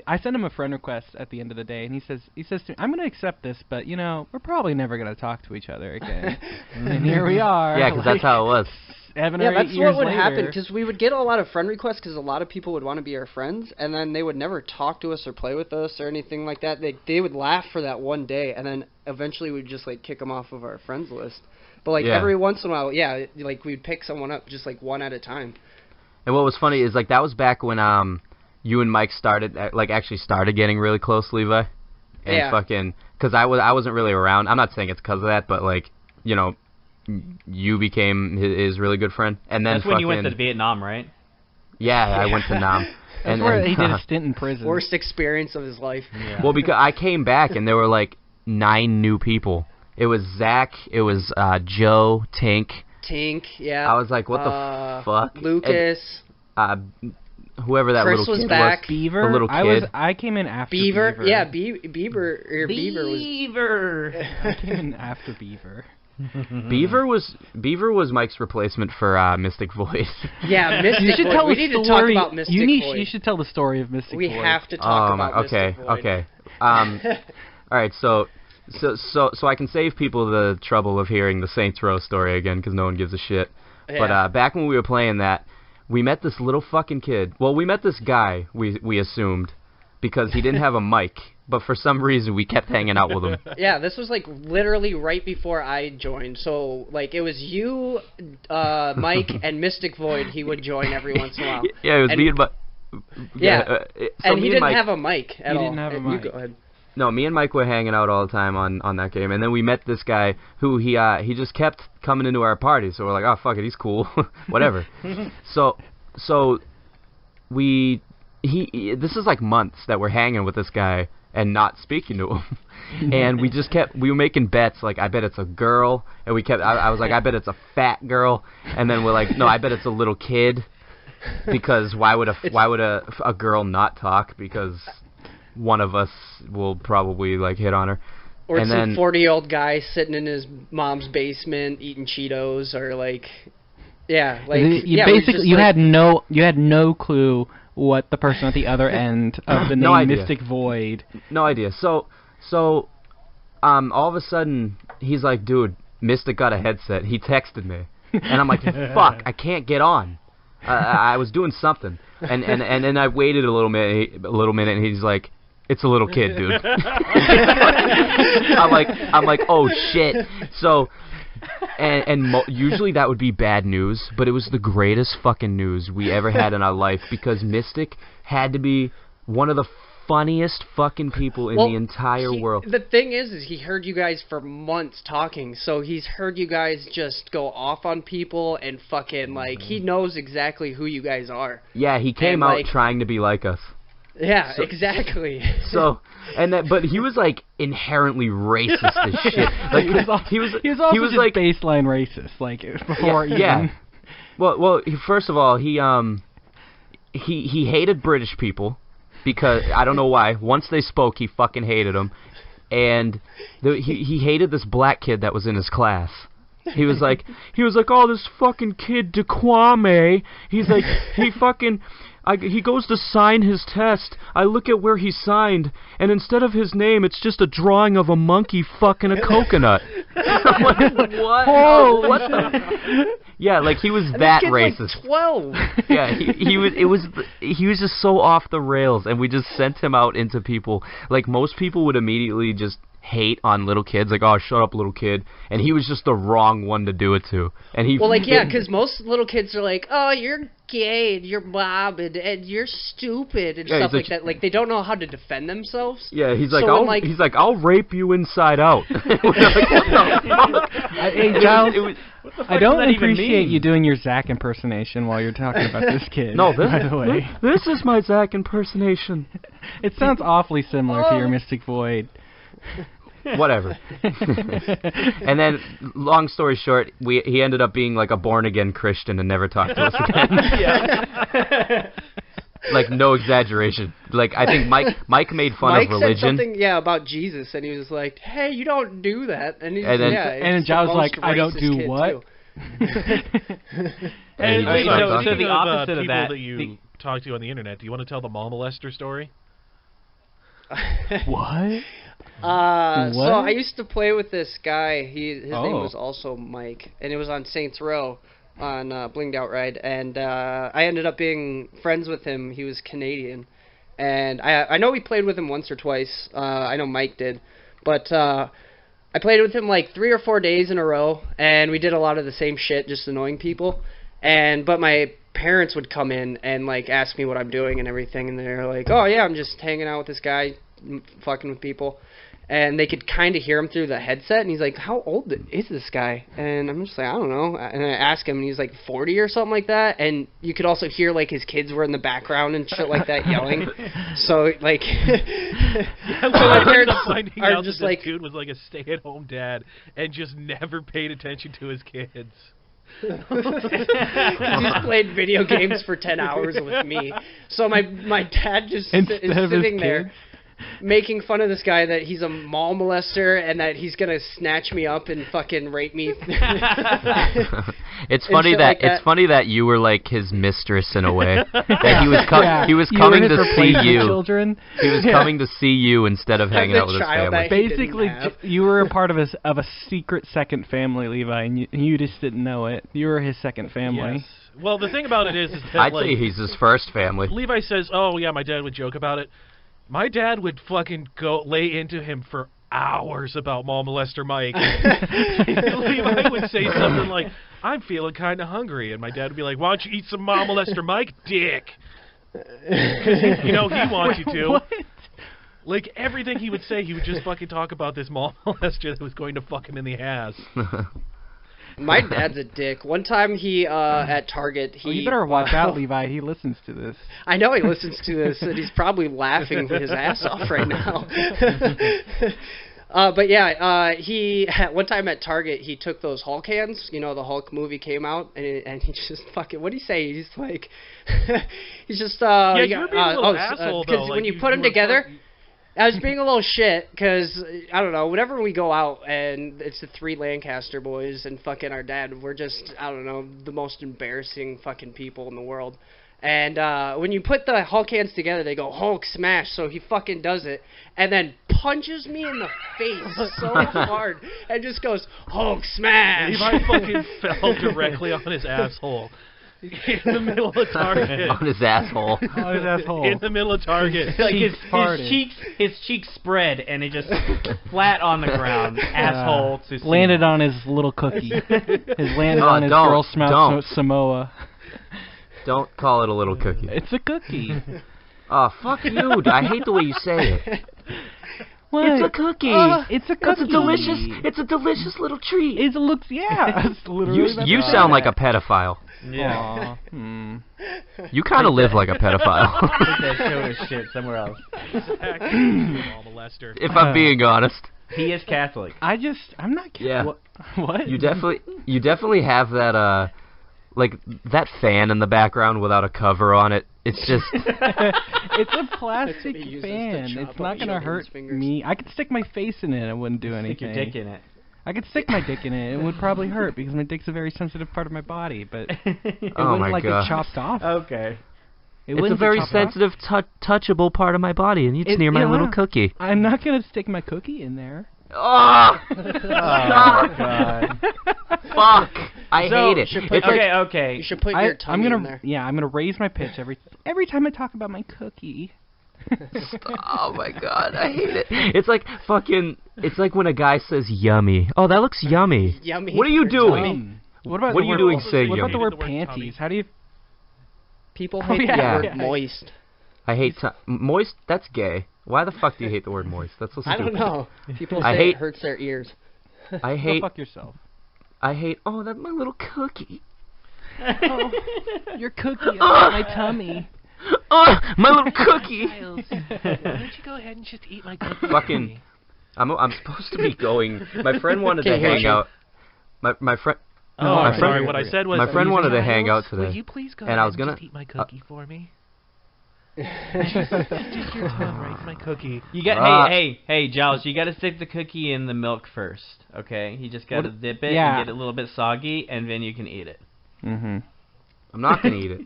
I sent him a friend request at the end of the day, and he says to me, "I'm going to accept this, but we're probably never going to talk to each other again." And here we are. Yeah, because that's how it was. 7 Yeah, or 8 that's years what would later. happen, because we would get a lot of friend requests because a lot of people would want to be our friends, and then they would never talk to us or play with us or anything like that. They would laugh for that one day, and then eventually we'd just, like, kick them off of our friends list. But, like, Yeah. every once in a while, yeah, like, we'd pick someone up just, like, one at a time. And what was funny is, like, that was back when you and Mike started, like, actually started getting really close, Levi. And Yeah. fucking, because I wasn't really around. I'm not saying it's because of that, but, like, you know, you became his really good friend. And then That's when you went to Vietnam, right? Yeah, I went to Nam. That's where he did a stint in prison. Worst experience of his life. Yeah. Well, because I came back and there were, like, 9 new people. It was Zach, it was Joe, Tink. Tink, yeah. I was like, what the fuck? Lucas. And, whoever that Chris little was kid back. was. Beaver. The little kid. I came in after Beaver. Beaver. Yeah, Beaver was. Beaver. I came in after Beaver. Beaver was Mike's replacement for Mystic Void. Yeah, Mystic You should Void. tell We the need to talk story. about Mystic Void. You should tell the story of Mystic We Void. have to talk about okay, Mystic Void. okay. All right, so I can save people the trouble of hearing the Saints Row story again because no one gives a shit. Yeah. But back when we were playing that, we met this little fucking kid. Well, we met this guy, we assumed, because he didn't have a mic. But for some reason, we kept hanging out with him. Yeah, this was like literally right before I joined. So like it was you, Mike, and Mystic Void. He would join every once in a while. Yeah, it was me and Mike. Yeah, so and me he didn't Mike, have a mic at all. didn't have a You mic. go ahead. No, me and Mike were hanging out all the time on that game, and then we met this guy who he just kept coming into our party. So we're like, oh fuck it, he's cool, whatever. So this is like months that we're hanging with this guy and not speaking to him, and we were making bets like I bet it's a girl, and I was like I bet it's a fat girl, and then we're like no I bet it's a little kid, because why would a girl not talk, because one of us will probably like hit on her. Or and some then 40-year-old guy sitting in his mom's basement eating Cheetos, or like, yeah, like you had no clue what the person at the other end of the name No idea. Mystic Void. No idea. So all of a sudden he's like, dude, Mystic got a headset. He texted me, and I'm like, fuck, I can't get on. I was doing something, and then I waited a little minute, and he's like, it's a little kid, dude. I'm like, oh shit. So, usually that would be bad news, but it was the greatest fucking news we ever had in our life, because Mystic had to be one of the funniest fucking people in the entire world. The thing is he heard you guys for months talking, so he's heard you guys just go off on people and fucking, like, he knows exactly who you guys are. Yeah, he came out trying to be like us. Yeah, exactly. So, but he was like inherently racist as shit. Like he was just like baseline racist, like before even. Yeah. Well, first of all, he hated British people, because I don't know why. Once they spoke, he fucking hated them, and he hated this black kid that was in his class. He was like, oh, this fucking kid DeQuame. He's like, he goes to sign his test. I look at where he signed, and instead of his name, it's just a drawing of a monkey fucking a coconut. I'm like, what? Oh, what the? Yeah, like he was that racist. Like 12. Yeah, he was just so off the rails, and we just sent him out into people. Like most people would immediately just hate on little kids, like, oh, shut up, little kid, and he was just the wrong one to do it to. And he because most little kids are like, oh, you're gay, and you're Bob, and you're stupid, and stuff like that. Like, they don't know how to defend themselves. Yeah, he's like, I'll rape you inside out. Like, what the fuck? Hey, Giles, I don't appreciate you doing your Zach impersonation while you're talking about this kid. No, by the way, this is my Zach impersonation. It sounds awfully similar to your Mystic Void. Whatever. And then, long story short, he ended up being like a born-again Christian and never talked to us again. Yeah. Like, no exaggeration. Like, I think Mike made fun of religion. Mike said something, about Jesus, and he was like, hey, you don't do that. And Giles was like, I don't do what? And so the opposite of people that, that you talk to on the internet, do you want to tell the Mall Molester story? What? So I used to play with this guy. His name was also Mike, and it was on Saints Row. on Blinged Out Ride, and I ended up being friends with him. He was Canadian, and I know we played with him once or twice. I know Mike did, but I played with him like 3 or 4 days in a row, and we did a lot of the same shit, just annoying people. But my parents would come in and like ask me what I'm doing and everything, and they're like, "Oh yeah, I'm just hanging out with this guy, fucking with people." And they could kind of hear him through the headset, and he's like, "How old is this guy?" And I'm just like, "I don't know." And I ask him, and he's like 40 or something like that. And you could also hear like his kids were in the background and shit like that yelling. So like, So my I parents finding are out just that like, this dude was like a stay-at-home dad and just never paid attention to his kids. he's played video games for 10 hours with me. So my dad just is sitting there making fun of this guy that he's a mall molester and that he's gonna snatch me up and fucking rape me. It's funny that, it's funny that you were like his mistress in a way. That he was coming to see you. Children. He was coming to see you instead of hanging out with his family. Basically, you were a part of a secret second family, Levi, and you just didn't know it. You were his second family. Yes. Well, the thing about it is that I'd like, say he's his first family. Levi says, "Oh yeah, my dad would joke about it." My dad would fucking go lay into him for hours about Mall Molester Mike. Levi would say something like, "I'm feeling kind of hungry," and my dad would be like, "Why don't you eat some Mall Molester Mike, dick?" Because you know he wants you to. What? Like everything he would say, he would just fucking talk about this mall molester that was going to fuck him in the ass. My dad's a dick. One time he at Target, he you better watch out, Levi. He listens to this. I know he listens to this, and he's probably laughing his ass off right now. But yeah, he one time at Target, he took those Hulk hands. You know, the Hulk movie came out, and he just fucking, what do you say? He's like, he's just yeah, you're being a little asshole though. Because when you put them together. I was being a little shit because, I don't know, whenever we go out and it's the 3 Lancaster boys and fucking our dad, we're just, I don't know, the most embarrassing fucking people in the world. And when you put the Hulk hands together, they go, Hulk smash, so he fucking does it. And then punches me in the face so hard and just goes, Hulk smash! Levi fucking fell directly on his asshole. In the middle of Target. On his asshole. On his asshole. In the middle of Target. Like his cheeks spread and it just flat on the ground. Asshole to see. Landed on his little cookie. Landed on his Girl Scout Samoa. Don't call it a little cookie. It's a cookie. Oh, fuck you. I hate the way you say it. What? It's a cookie. It's a cookie. It's a delicious little treat. It looks, yeah. It's literally You sound like a pedophile. Yeah. You kind of live like a pedophile. Put that show his shit somewhere else. Mall molester. If I'm being honest. He is Catholic. I'm not. Yeah. What? You definitely have that like that fan in the background without a cover on it. It's just. It's a plastic He uses fan. to chop It's not up gonna his hurt fingers. me. I could stick my face in it. It wouldn't do anything. Stick your dick in it. I could stick my dick in it. It would probably hurt because my dick's a very sensitive part of my body, but it Oh wouldn't my like God. get chopped off. Okay. It's a very sensitive, touchable part of my body, and it's near my little cookie. I'm not gonna stick my cookie in there. Oh! Oh God. Fuck! I hate it. It's like, Okay. You should put your tongue in there. Yeah, I'm gonna raise my pitch every time I talk about my cookie. oh my God, I hate it. It's like fucking. It's like when a guy says "yummy." Oh, that looks yummy. Yummy. What are you doing? What about What are you doing saying What about yummy? the word The word panties? tummy. How do you? People hate yeah. the word Yeah. moist. I hate moist. That's gay. Why the fuck do you hate the word moist? That's so stupid. I don't know. People say I hate- it hurts their ears. I hate. Go fuck yourself. I hate. Oh, that's my little cookie. Oh, your cookie on my tummy. Oh, my little cookie. Giles, why don't you go ahead and just eat my cookie? Fucking. I'm supposed to be going. My friend wanted to Okay, hang Hershey. out. My friend. Oh, my I'm sorry. friend- What I said was, my friend wanted to Giles, hang out Will today, you please go and ahead I was gonna- just eat my cookie for me? Just stick your tongue right in my cookie. You got hey Giles, you got to stick the cookie in the milk first, okay? You just got to dip it yeah. and get it a little bit soggy, and then you can eat it. Mm-hmm. I'm not gonna eat it.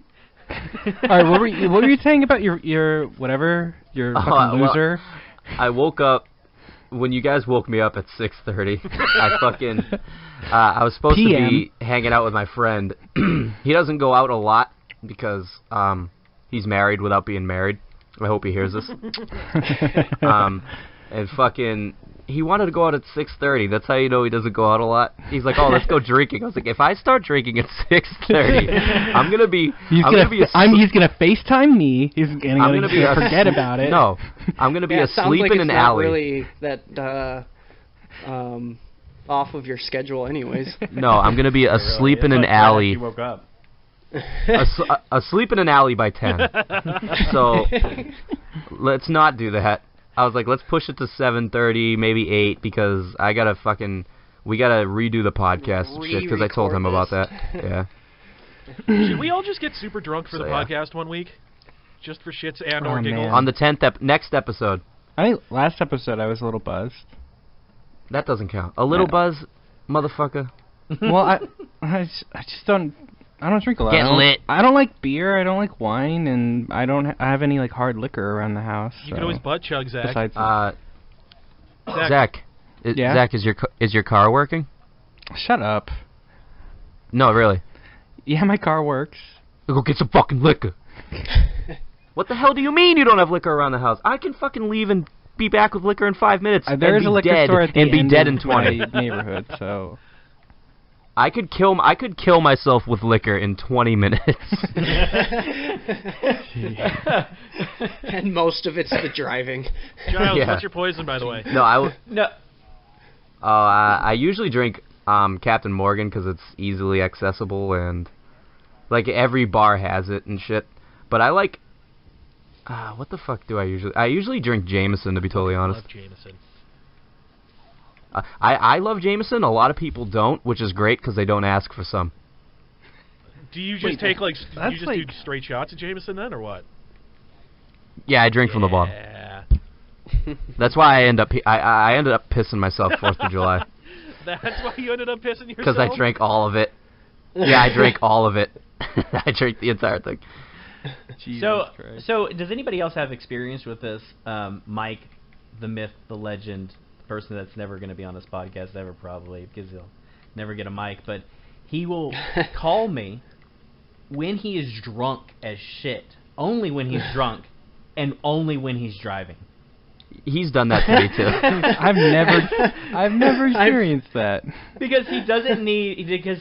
All right, what were you saying about your whatever your fucking well, loser? I woke up when you guys woke me up at 6:30, I was supposed to be hanging out with my friend. He doesn't go out a lot because he's married without being married. I hope he hears this. And fucking, he wanted to go out at 6:30. That's how you know he doesn't go out a lot. He's like, "Oh, let's go drinking." I was like, "If I start drinking at 6:30, I'm gonna be. He's gonna FaceTime me. He's gonna forget about it. No, I'm gonna be asleep like in an alley. Really, that off of your schedule, anyways. No, I'm gonna be asleep in an alley. You woke up. Asleep in an alley by 10. So let's not do that. I was like, let's push it to 7:30, maybe 8, because we gotta redo the podcast shit, because I told him about that. Yeah. Should we all just get super drunk for the podcast one week? Just for shits and or giggles? Man. On the next episode. I think last episode I was a little buzzed. That doesn't count. A little buzz, motherfucker. Well, I just don't... I don't drink a lot. Get lit. I don't like beer. I don't like wine, and I don't have any like hard liquor around the house. You can always butt chug, Zach. Besides Zach, Zach, is your car working? Shut up. No, really. Yeah, my car works. Go get some fucking liquor. What the hell do you mean you don't have liquor around the house? I can fucking leave and be back with liquor in 5 minutes. There is a liquor store at the end be dead in of 20. my neighborhood, so. I could kill myself with liquor in 20 minutes. And most of it's the driving. Giles, what's your poison, by the way? I usually drink Captain Morgan because it's easily accessible and like every bar has it and shit. But I like what the fuck do I usually? I usually drink Jameson, to be totally honest. I love Jameson. I love Jameson. A lot of people don't, which is great because they don't ask for some. Do you just take do straight shots of Jameson then, or what? Yeah, I drink from the bottle. That's why I ended up pissing myself 4th of July. That's why you ended up pissing yourself? Because I drank all of it. Yeah, I drank all of it. I drank the entire thing. So does anybody else have experience with this? Mike, the myth, the legend, person that's never going to be on this podcast ever, probably, because he'll never get a mic, but he will call me when he is drunk as shit, only when he's drunk, and only when he's driving. He's done that to me too. I've never experienced that. Because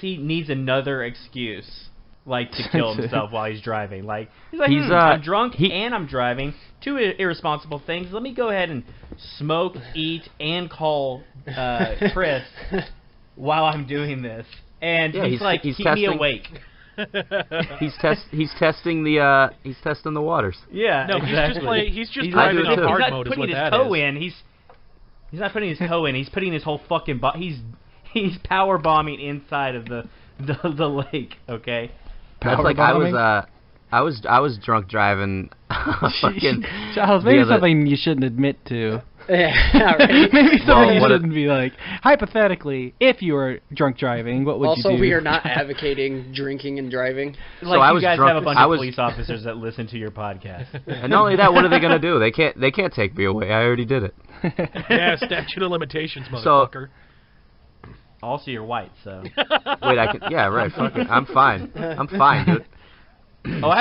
he needs another excuse, like to kill himself while he's driving. Like he's like, I'm drunk and I'm driving. Two irresponsible things. Let me go ahead and smoke, eat, and call Chris while I'm doing this. And he's keep me awake. He's testing the waters. Yeah, no, exactly. he's just driving on hard mode. He's not putting his toe in. He's not putting his toe in. He's putting his whole fucking he's power bombing inside of the lake. Okay. That's like I was drunk driving. Fucking Giles, maybe something you shouldn't admit to. Yeah, right. Maybe something you shouldn't be like. Hypothetically, if you were drunk driving, what would you do? Also, we are not advocating drinking and driving. Like, you guys have a bunch of police officers that listen to your podcast. And not only that, what are they gonna do? They can't take me away. I already did it. Yeah, statute of limitations, motherfucker. Also, you're white, so. Wait, I can. Yeah, right. Fuck it. I'm fine. I'm fine, dude. Oh, I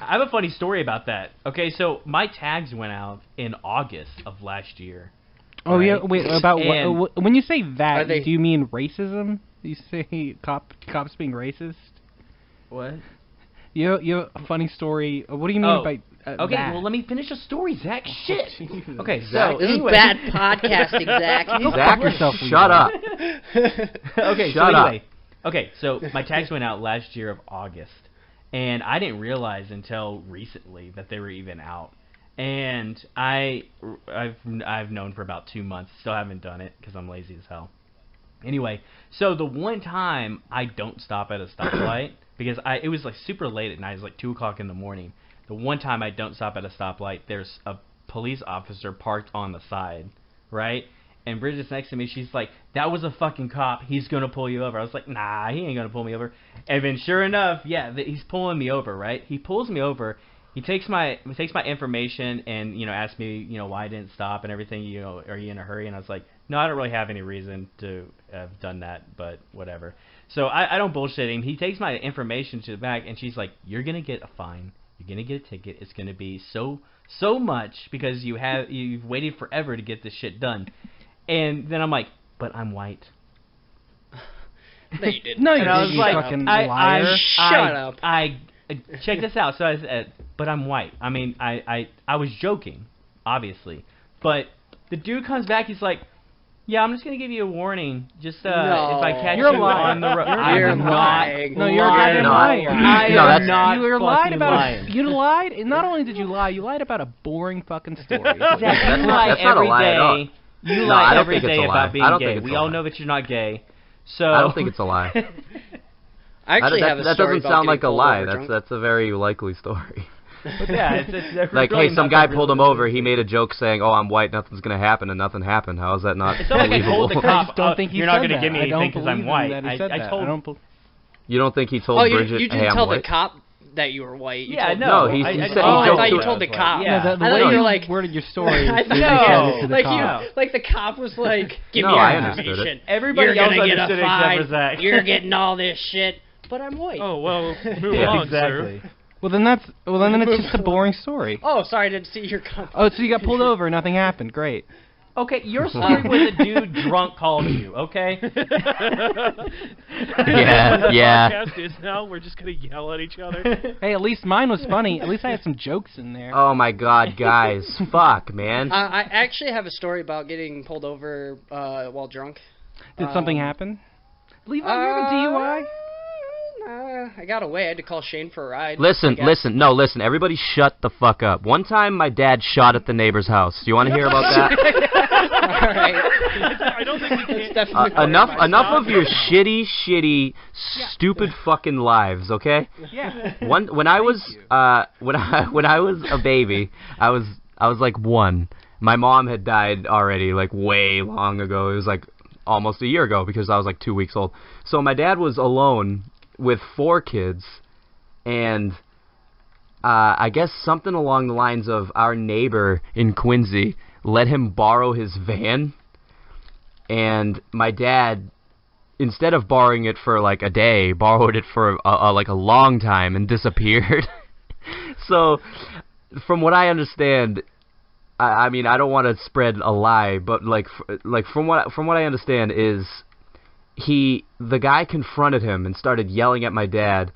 have a funny story about that. Okay, so my tags went out in August of last year. Oh, right? Yeah, wait, about what? When you say that, do you mean racism? You say cops being racist? What? You have a funny story. What do you mean by okay, that? Well, let me finish the story, Zach. Shit. Okay, Zach, so this anyway. is bad podcasting, Zach. Zach, yourself. Shut up. Okay, Shut up. Okay, so my tags went out last year of August. And I didn't realize until recently that they were even out. And I've known for about 2 months. Still haven't done it because I'm lazy as hell. Anyway, so the one time I don't stop at a stoplight because it was like super late at night. It was like 2 o'clock in the morning. The one time I don't stop at a stoplight, there's a police officer parked on the side, right? And Bridget's next to me. She's like, that was a fucking cop. He's going to pull you over. I was like, nah, he ain't going to pull me over. And then sure enough, yeah, he's pulling me over, right? He pulls me over, He takes my information and asks me why I didn't stop and everything. Are you in a hurry? And I was like, no, I don't really have any reason to have done that, but whatever. So I don't bullshit him. He takes my information to the back, and she's like, you're gonna get a fine. You're gonna get a ticket. It's gonna be so much because you've waited forever to get this shit done. And then I'm like, but I'm white. No, you didn't. No, you And I was didn't, like, you fucking liar. Shut up. Check this out. So I said, but I'm white. I mean, I was joking, obviously. But the dude comes back. He's like, yeah, I'm just gonna give you a warning. Just if I catch You're you on the road, You're I'm lying. No, you're a goddamn liar. I am not You lied fucking about lying. You lied. And not only did you lie, you lied about a boring fucking story. Exactly. That's You not- lie that's not a every lie at all. day. You No, lie I don't every think it's day a lie. about being I don't gay. think it's We a all lie. know that you're not gay. So I don't think it's a lie. I actually have a that story doesn't about sound like a getting pulled lie. over drunk. That's a very likely story. But yeah, it's Like, really hey, some not guy that pulled him real. over. He made a joke saying, "Oh, I'm white. Nothing's gonna happen," and nothing happened. How is that not It's not like I believable? told the I cop, just don't think he you're said not going to that. give me I don't anything because I'm believe white. That he said I that. told I don't You don't think he told Oh, Bridget, you "Hey, didn't I'm tell white"? the cop that you were white. You Yeah, told no. No, he I said he told Oh, I joked thought you to told the us. cop. Yeah. The I thought way you you were like, worded your story. I is thought, No. to the like cop. like the cop was like, give No, me your I understood it. information. Everybody You're else gonna get a understood it except fine. for Zach. You're getting all this shit, but I'm white. Oh well, move Yeah, along, Exactly. sir. Well, then it's just a boring story. Oh, sorry, I didn't see your comment. Oh, so you got pulled over, nothing happened. Great. Okay, your story was a dude drunk called you, okay? Yeah. Podcast is now we're just gonna yell at each other. Hey, at least mine was funny. At least I had some jokes in there. Oh my God, guys! Fuck, man. I actually have a story about getting pulled over while drunk. Did something happen? Levi, you have a DUI? I got away. I had to call Shane for a ride. Listen. Everybody, shut the fuck up. One time, my dad shot at the neighbor's house. Do you want to hear about that? All right. I don't think we It's can. definitely part Enough of my of story. your shitty, stupid fucking lives. Okay. Yeah. When I was when I was a baby, I was like 1. My mom had died already, like way long ago. It was like almost a year ago because I was like 2 weeks old. So my dad was alone with 4 kids, and I guess something along the lines of our neighbor in Quincy let him borrow his van, and my dad, instead of borrowing it for like a day, borrowed it for like a long time and disappeared. So, from what I understand, I mean, I don't want to spread a lie, but like from what I understand is the guy confronted him and started yelling at my dad,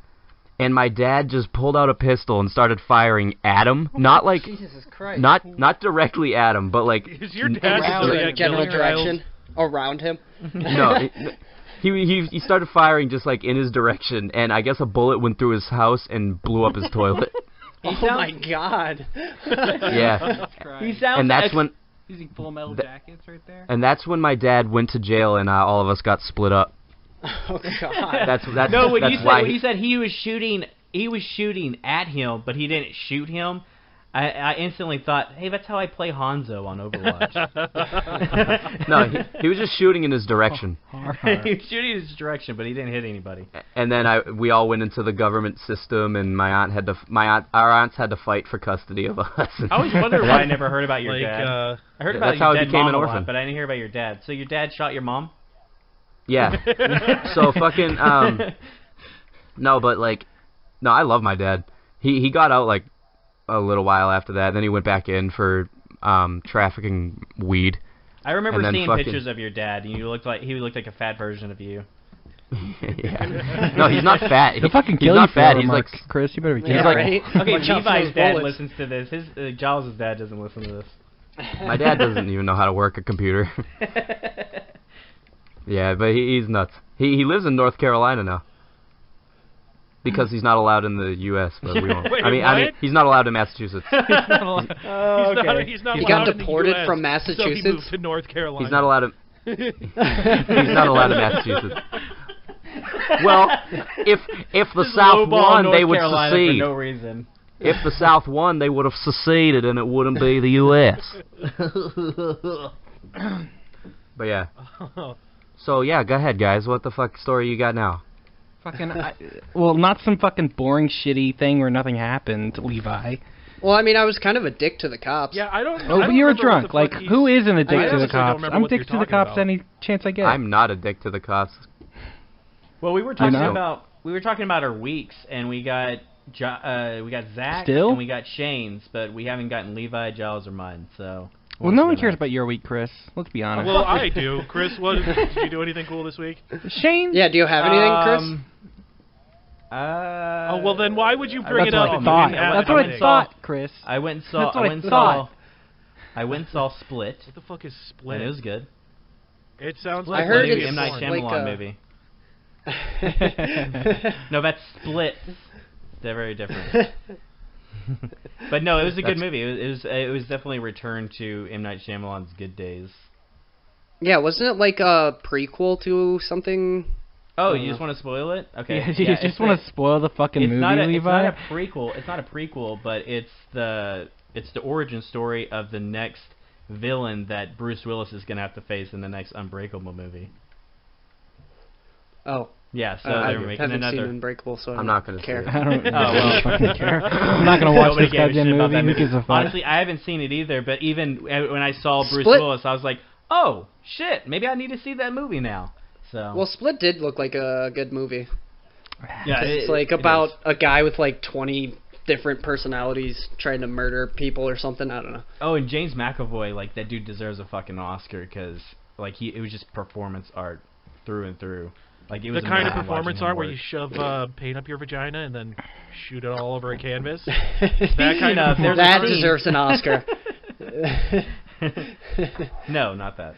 and my dad just pulled out a pistol and started firing at him. Not like Jesus Christ. not directly at him, but like Is your dad Around really him, a general killer direction around him. no. He started firing just like in his direction, and I guess a bullet went through his house and blew up his toilet. Oh my God. Yeah. He sounds And that's when Using Full Metal Jackets right there. and that's when my dad went to jail, and all of us got split up. Oh God. That's No, when that's you said why when you said he was shooting at him, but he didn't shoot him. I instantly thought, hey, that's how I play Hanzo on Overwatch. no, he was just shooting in his direction. He was shooting in his direction, but he didn't hit anybody. And then we all went into the government system, and our aunts had to fight for custody of us. I always wondered why I never heard about your Like, dad. I heard Yeah, about that's how your I dead became mom an a orphan. lot, but I didn't hear about your dad. So your dad shot your mom? Yeah. So fucking no, but like no, I love my dad. He got out like a little while after that. Then he went back in for trafficking weed. I remember And then seeing fucking- pictures of your dad, and he looked like a fat version of you. Yeah. No, he's not fat. They'll fucking he's kill not you fat. for He's Mark, like Chris. You better be Yeah, careful. right? Okay, Watch out for Levi's those dad bullets. listens to this. His Giles' dad doesn't listen to this. my dad doesn't even know how to work a computer. Yeah, but he's nuts. He lives in North Carolina now. Because he's not allowed in the U.S., but we won't. Wait, I mean, what? he's not allowed in Massachusetts. He's not He got allowed in the deported US, from So he Massachusetts? moved to North Carolina. He's not allowed in. He's not allowed in Massachusetts. Well, if the Just South lowball won, North they would Carolina secede. for no reason. If the South won, they would have seceded, and it wouldn't be the U.S. But yeah. So yeah, go ahead, guys. What the fuck story you got now? Fucking, well, not some fucking boring, shitty thing where nothing happened, Levi. Well, I mean, I was kind of a dick to the cops. Yeah, I don't. Oh, I but don't you're remember drunk. what the Like, fuck who isn't a dick I to the honestly don't cops? remember I'm what dick you're to the talking cops about. any chance I get. I'm not a dick to the cops. Well, we were talking not? about our weeks, and we got Zach Still? and we got Shane's, but we haven't gotten Levi, Giles, or mine. So. Well, no one cares about your week, Chris. Let's be honest. Well, I do. Chris, did you do anything cool this week? Shane? Yeah, do you have anything, Chris? Oh, well, then why would you bring That's it what up? I and thought. didn't add That's what I anything? thought, Chris. I went and saw. That's what I I went and thought. saw. I went and saw Split. What the fuck is Split? And it was good. It sounds I like heard maybe it's M. Night like, Shyamalan movie. No, that's Split. They're very different. But no, it was a good movie. It was definitely a return to M. Night Shyamalan's good days. Yeah, wasn't it like a prequel to something? Oh, you just want to spoil it? Okay. Yeah, you just want to spoil the fucking movie, Levi? It's not a prequel. It's not a prequel, but it's the origin story of the next villain that Bruce Willis is gonna have to face in the next Unbreakable movie. Oh. Yeah, so I they're making haven't another. seen Unbreakable, so I'm not gonna care. say it. I don't, Oh, well. fucking care. I'm not going to watch Nobody this gave a goddamn shit about movie. that Who movie. gives a fuck? Honestly, I haven't seen it either, but even when I saw Bruce Split- Willis, I was like, oh, shit, maybe I need to see that movie now. So. Well, Split did look like a good movie. yeah, It's like about a guy with like 20 different personalities trying to murder people or something. I don't know. Oh, and James McAvoy, like, that dude deserves a fucking Oscar because, like, it was just performance art through and through. Like, it was The kind of amazing performance watching him art where work. you shove paint up your vagina and then shoot it all over a canvas. Speaking kind of there's a That scene- deserves an Oscar. No, not that.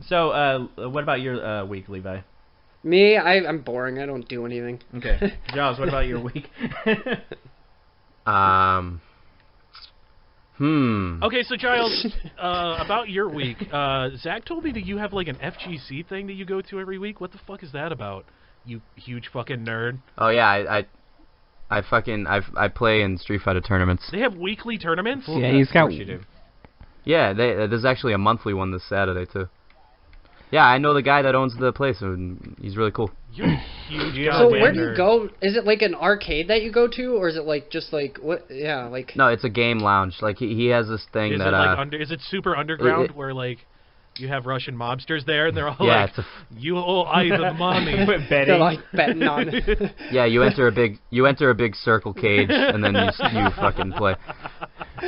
So, what about your week, Levi? Me, I'm boring. I don't do anything. Okay. Giles, what about your week? Okay, so Giles, about your week, Zach told me that you have like an FGC thing that you go to every week. What the fuck is that about? You huge fucking nerd. Oh yeah, I play in Street Fighter tournaments. They have weekly tournaments? Yeah, he's got... Of course you do. Yeah, there's actually a monthly one this Saturday too. Yeah, I know the guy that owns the place, and he's really cool. You're a huge So goddamn where do you nerd. go? Is it like an arcade that you go to, or is it like just like what? Yeah, like. No, it's a game lounge. Like he has this thing Is that it like is it super underground where like you have Russian mobsters there and they're all yeah, like, you owe either mommy. They're like betting on it. yeah, you enter a big circle cage and then you fucking play.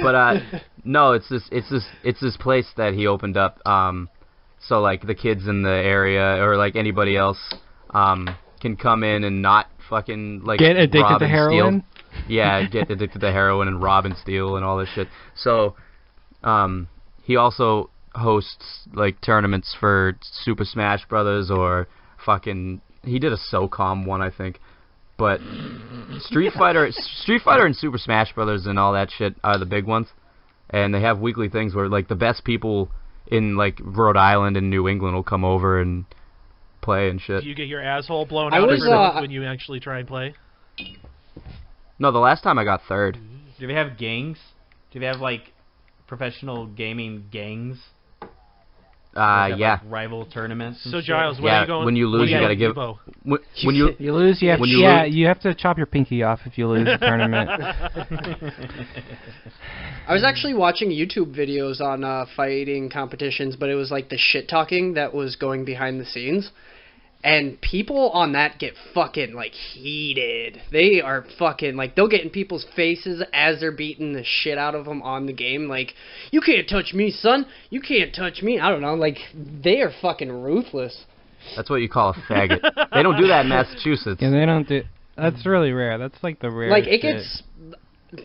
But no, it's this place that he opened up. So like the kids in the area or like anybody else can come in and not fucking like Get addicted rob to and heroin? Steal. Yeah, get addicted to heroin and rob and steal and all this shit. So he also hosts like tournaments for Super Smash Brothers or fucking he did a SOCOM one I think. But Street Fighter and Super Smash Brothers and all that shit are the big ones. And they have weekly things where like the best people in like Rhode Island and New England will come over and play and shit. Do you get your asshole blown I out was, every month when you actually try and play? No, the last time I got third. Do they have gangs? Do they have, like, professional gaming gangs? Have, Yeah. like, rival tournaments and So shit? Giles, when Yeah, are you going? when you lose, when you are gotta give- Evo? When you You lose, you have when to, you lose- you have to chop your pinky off if you lose the tournament. I was actually watching YouTube videos on fighting competitions, but it was like the shit talking that was going behind the scenes. And people on that get fucking, like, heated. They are fucking, like, they'll get in people's faces as they're beating the shit out of them on the game. Like, you can't touch me, son. You can't touch me. I don't know. Like, they are fucking ruthless. That's what you call a faggot. They don't do that in Massachusetts. Yeah, they don't do... That's really rare. That's like the rare Like, it shit. gets,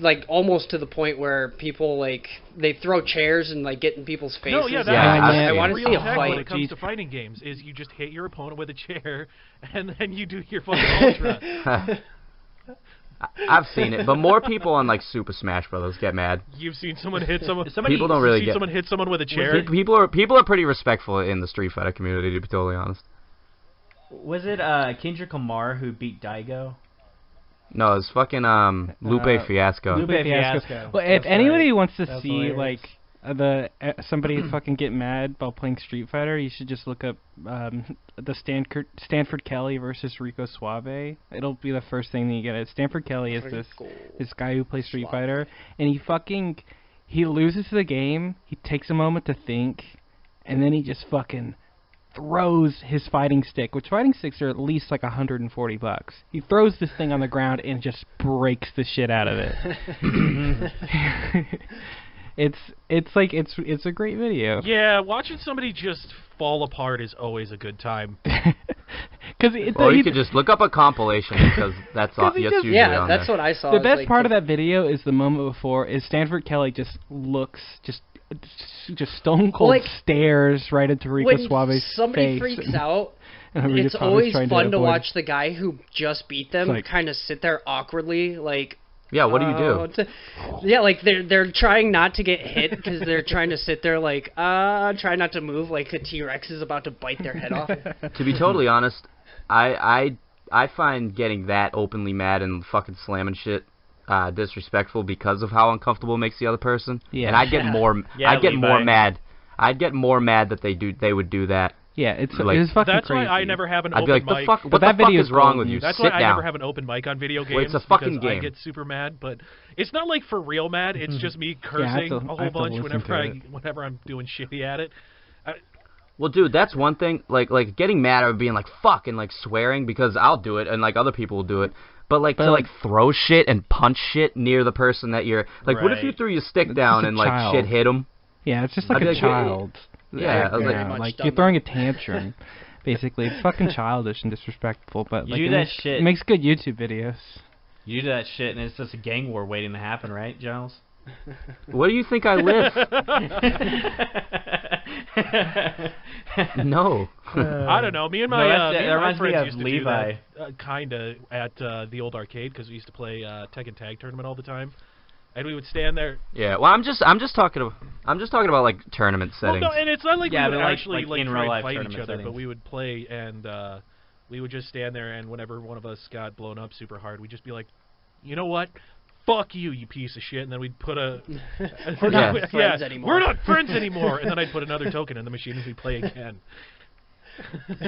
like, almost to the point where people, like, they throw chairs and, like, get in people's faces. No, yeah, that's Yeah, I want to real see a tech when fight. it comes to fighting games. Is you just hit your opponent with a chair, and then you do your fucking ultra. I've seen it, but more people on like Super Smash Brothers get mad. You've seen someone hit someone. People don't really seen get. someone hit someone with a chair. People are pretty respectful in the Street Fighter community, to be totally honest. Was it Kendrick Lamar who beat Daigo? No, it's fucking Lupe Fiasco. Lupe Fiasco. Well, if That's anybody right. wants to That's see hilarious. like somebody fucking get mad while playing Street Fighter, you should just look up the Stanford Kelly versus Rico Suave. It'll be the first thing that you get. Stanford Kelly is this guy who plays Street Fighter, and he loses the game. He takes a moment to think, and then he just fucking throws his fighting stick, which fighting sticks are at least like $140. He throws this thing on the ground and just breaks the shit out of it. It's a great video. Yeah, watching somebody just fall apart is always a good time. Or you could just look up a compilation because that's usually yeah, on that's there. what I saw. The best part of that video is the moment before is Stanford Kelly just looks just stone cold stares right into Rico Suave's face. When somebody freaks out, it's always fun to watch the guy who just beat them kind of sit there awkwardly, like. Yeah, what do you do? Yeah, like they're trying not to get hit because they're trying to sit there like try not to move like a T-Rex is about to bite their head off. To be totally honest, I find getting that openly mad and fucking slamming shit disrespectful because of how uncomfortable it makes the other person. Yeah. And I'd get more mad. I'd get more mad that they would do that. Yeah, it's fucking that's crazy. why I never have an I'd open be like, mic. what the fuck is wrong with you? That's Sit why I down. never have an open mic on video games. Well, it's a fucking game. I get super mad, but it's not like for real mad. It's just me cursing a whole bunch whenever I'm doing shitty at it. Well, dude, that's one thing. Like getting mad or being like fuck and like swearing because I'll do it and like other people will do it. But to throw shit and punch shit near the person that you're like, what if you threw your stick down and like shit hit them? Yeah, it's just like a child. Yeah, like you're throwing a tantrum. Basically, it's fucking childish and disrespectful, but like, it makes good YouTube videos. You do that shit, and it's just a gang war waiting to happen, right, Giles? Where do you think I live? No. I don't know. Me and my friends used to Levi. do that, kinda at the old arcade because we used to play Tekken Tag Tournament all the time. And we would stand there. Yeah, well, I'm just talking about like tournament settings. Well, no, and it's not like we would actually in try real and life fight each other, settings. but we would play and we would just stand there, and whenever one of us got blown up super hard, we'd just be like, you know what? Fuck you, you piece of shit, and then we'd put we're not friends anymore. We're not friends anymore, and then I'd put another token in the machine and we'd play again.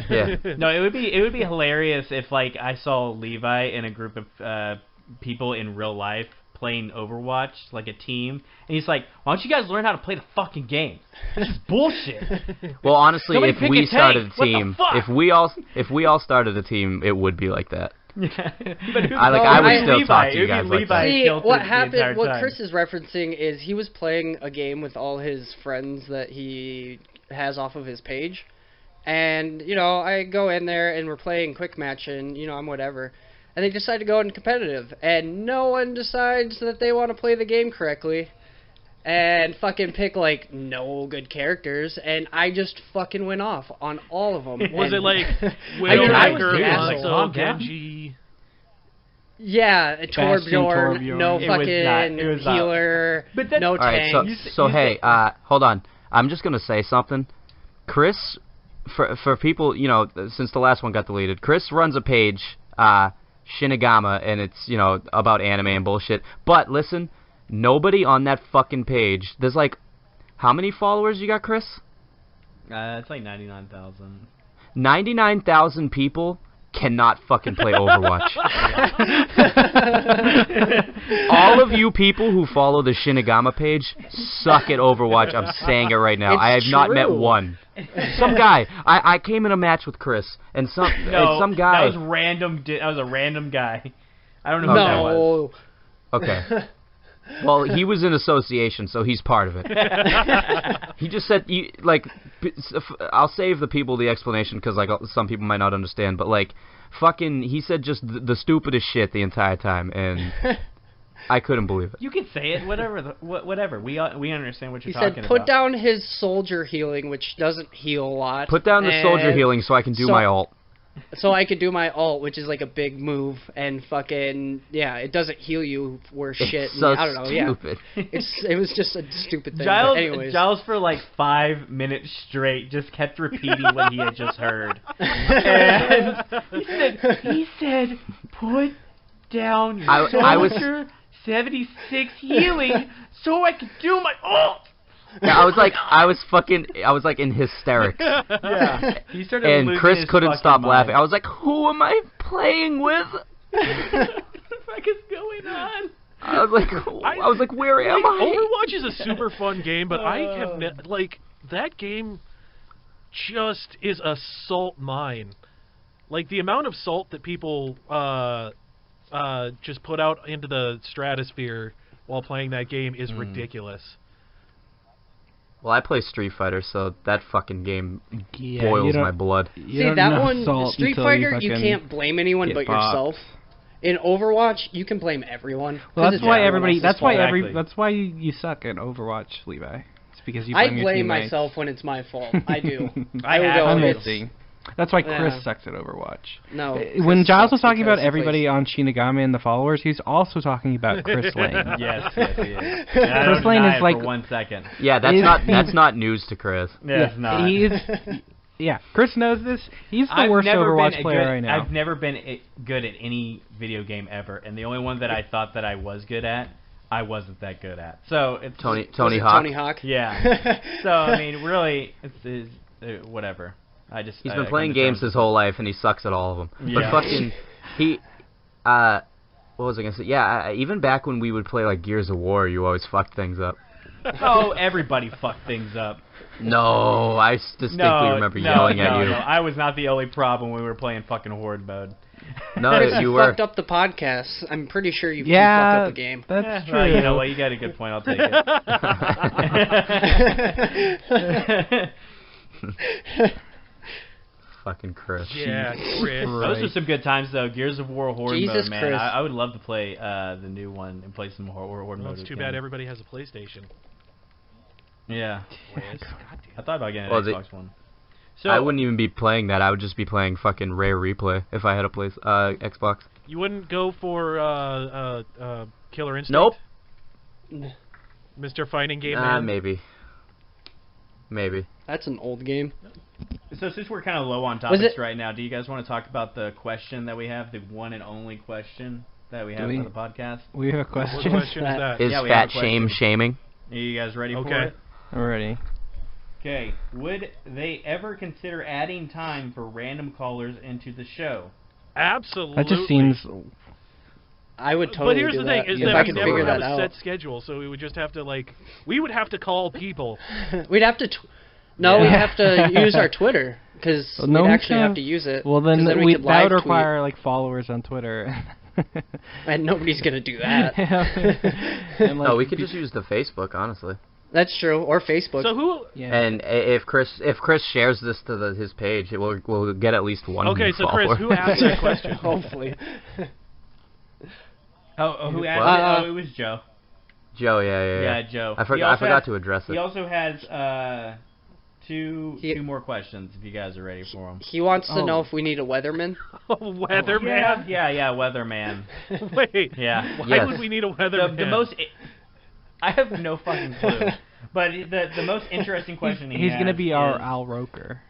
Yeah. No, it would be hilarious if like I saw Levi in a group of people in real life playing Overwatch, like a team, and he's like, why don't you guys learn how to play the fucking game? This is bullshit. Well, honestly, Somebody if we started a team, what the fuck? if we all started a team, it would be like that. But I would still talk to you guys like that. See, what happened, what Chris is referencing is he was playing a game with all his friends that he has off of his page, and, you know, I go in there and we're playing quick match and, you know, I'm whatever. And they decide to go in competitive, and no one decides that they want to play the game correctly, and fucking pick, like, no good characters, and I just fucking went off on all of them. Was it like Widowmaker, Hanzo, Genji? Yeah, Torbjorn, no fucking healer, no tank. Alright, so hey, hold on. I'm just gonna say something. Chris, for people, you know, since the last one got deleted, Chris runs a page, Shittygama, and it's, you know, about anime and bullshit. But listen, nobody on that fucking page. There's like, how many followers you got, Chris? It's like 99,000. 99,000 people cannot fucking play Overwatch. All of you people who follow the Shittygama page suck at Overwatch. I'm saying it right now. I have not met one. Some guy. I came in a match with Chris, and some guy. That was random. That was a random guy. I don't know who that was. Okay. Well, he was in association, so he's part of it. He just said, I'll save the people the explanation because like some people might not understand, but like, fucking, he said just the stupidest shit the entire time, and I couldn't believe it. You can say it, whatever. We understand what you're talking about. He said, put down his soldier healing, which doesn't heal a lot. Put down the soldier healing so I can do my ult. So I could do my ult, which is like a big move, and fucking, yeah, it doesn't heal you worse shit. So I don't know, stupid. Yeah. It was just a stupid thing. Giles, but anyways. Giles for like 5 minutes straight just kept repeating what he had just heard. And he said, put down your soldier 76 healing so I could do my ult. Yeah, I was like in hysterics. Yeah. He started And losing Chris his couldn't fucking stop mind. laughing. I was like, who am I playing with? What the fuck is going on? I was like, where am I? Overwatch is a super fun game, but I have that game just is a salt mine. Like the amount of salt that people just put out into the stratosphere while playing that game is ridiculous. Well, I play Street Fighter, so that fucking game Yeah, boils my blood. See, that one, Street Fighter, you can't blame anyone but yourself. In Overwatch, you can blame everyone. Well, that's why everybody. That's why Exactly. That's why you suck at Overwatch, Levi. It's because you blame I your blame teammates. myself when it's my fault. I do. I will have go. I'm It's, missing. That's why Chris Yeah. sucks at Overwatch. no. When Chris Giles was sucks talking about because he everybody plays- on Shittygama and the followers, he's also talking about Chris Lane. Yes, he is. And I Chris don't Lane deny is it like- for 1 second. Yeah, that's not news to Chris. Yeah, it's not. He is. Yeah, Chris knows this. He's the worst Overwatch player I know. I've never been good at any video game ever, and the only one that I thought that I was good at, I wasn't that good at. So it's Tony Was it Hawk. Tony Hawk. Yeah. So I mean, really, it's whatever. He's been playing games his whole life, and he sucks at all of them. Yeah. But fucking, what was I gonna say? Yeah, even back when we would play like Gears of War, you always fucked things up. Oh, everybody fucked things up. No, I distinctly remember yelling at you. No, I was not the only problem when we were playing fucking Horde mode. No, Chris, you you were. fucked up the podcast. I'm pretty sure you fucked Yeah, up a game. that's true. Well, you know what? You got a good point. I'll take it. Fucking Chris. Yeah, Chris. Those are some good times, though. Gears of War Horde Jesus mode, man. Chris. I would love to play the new one and play some Horde Well, mode. it's too again. bad everybody has a PlayStation. Yeah. Chris. I thought about getting Well, an Xbox One. So I wouldn't even be playing that. I would just be playing fucking Rare Replay if I had a Xbox. You wouldn't go for Killer Instinct? Nope. Mr. Fighting Game Man? Maybe. That's an old game. So since we're kind of low on Was topics it- right now, do you guys want to talk about the question that we have, the one and only question that we have we? for the podcast? We have a What question. question is that? Is Yeah, we have fat a question. shame shaming? Are you guys ready for Okay. it? Already. Okay. Would they ever consider adding time for random callers into the show? Absolutely. That just seems. I would totally But here's do the thing, that is if that I we could never figure have that a out. set schedule, so we would just have to, we would have to call people. We'd have to. No, Yeah. we'd have to use our Twitter because Well, no we'd one's actually gonna- have to use it. Well, 'cause then we could that live would tweet, require like followers on Twitter. and nobody's gonna do that. And, like, No, we could just use the Facebook, honestly. That's true, or Facebook. So who... Yeah. And if Chris shares this to his page, we'll get at least one. Okay, so follower. Chris, who asked that question? Hopefully. Who asked What? it? Oh, it was Joe. Joe, yeah. Yeah, Joe. I He forgot also has- to address it. He also has two He- more questions if you guys are ready for them. He wants to Oh. know if we need a weatherman. Weatherman? Yeah, weatherman. Wait. Yeah. Why Yes. would we need a The weatherman? most. I have no fucking clue. But the most interesting question he's has gonna be our is- Al Roker.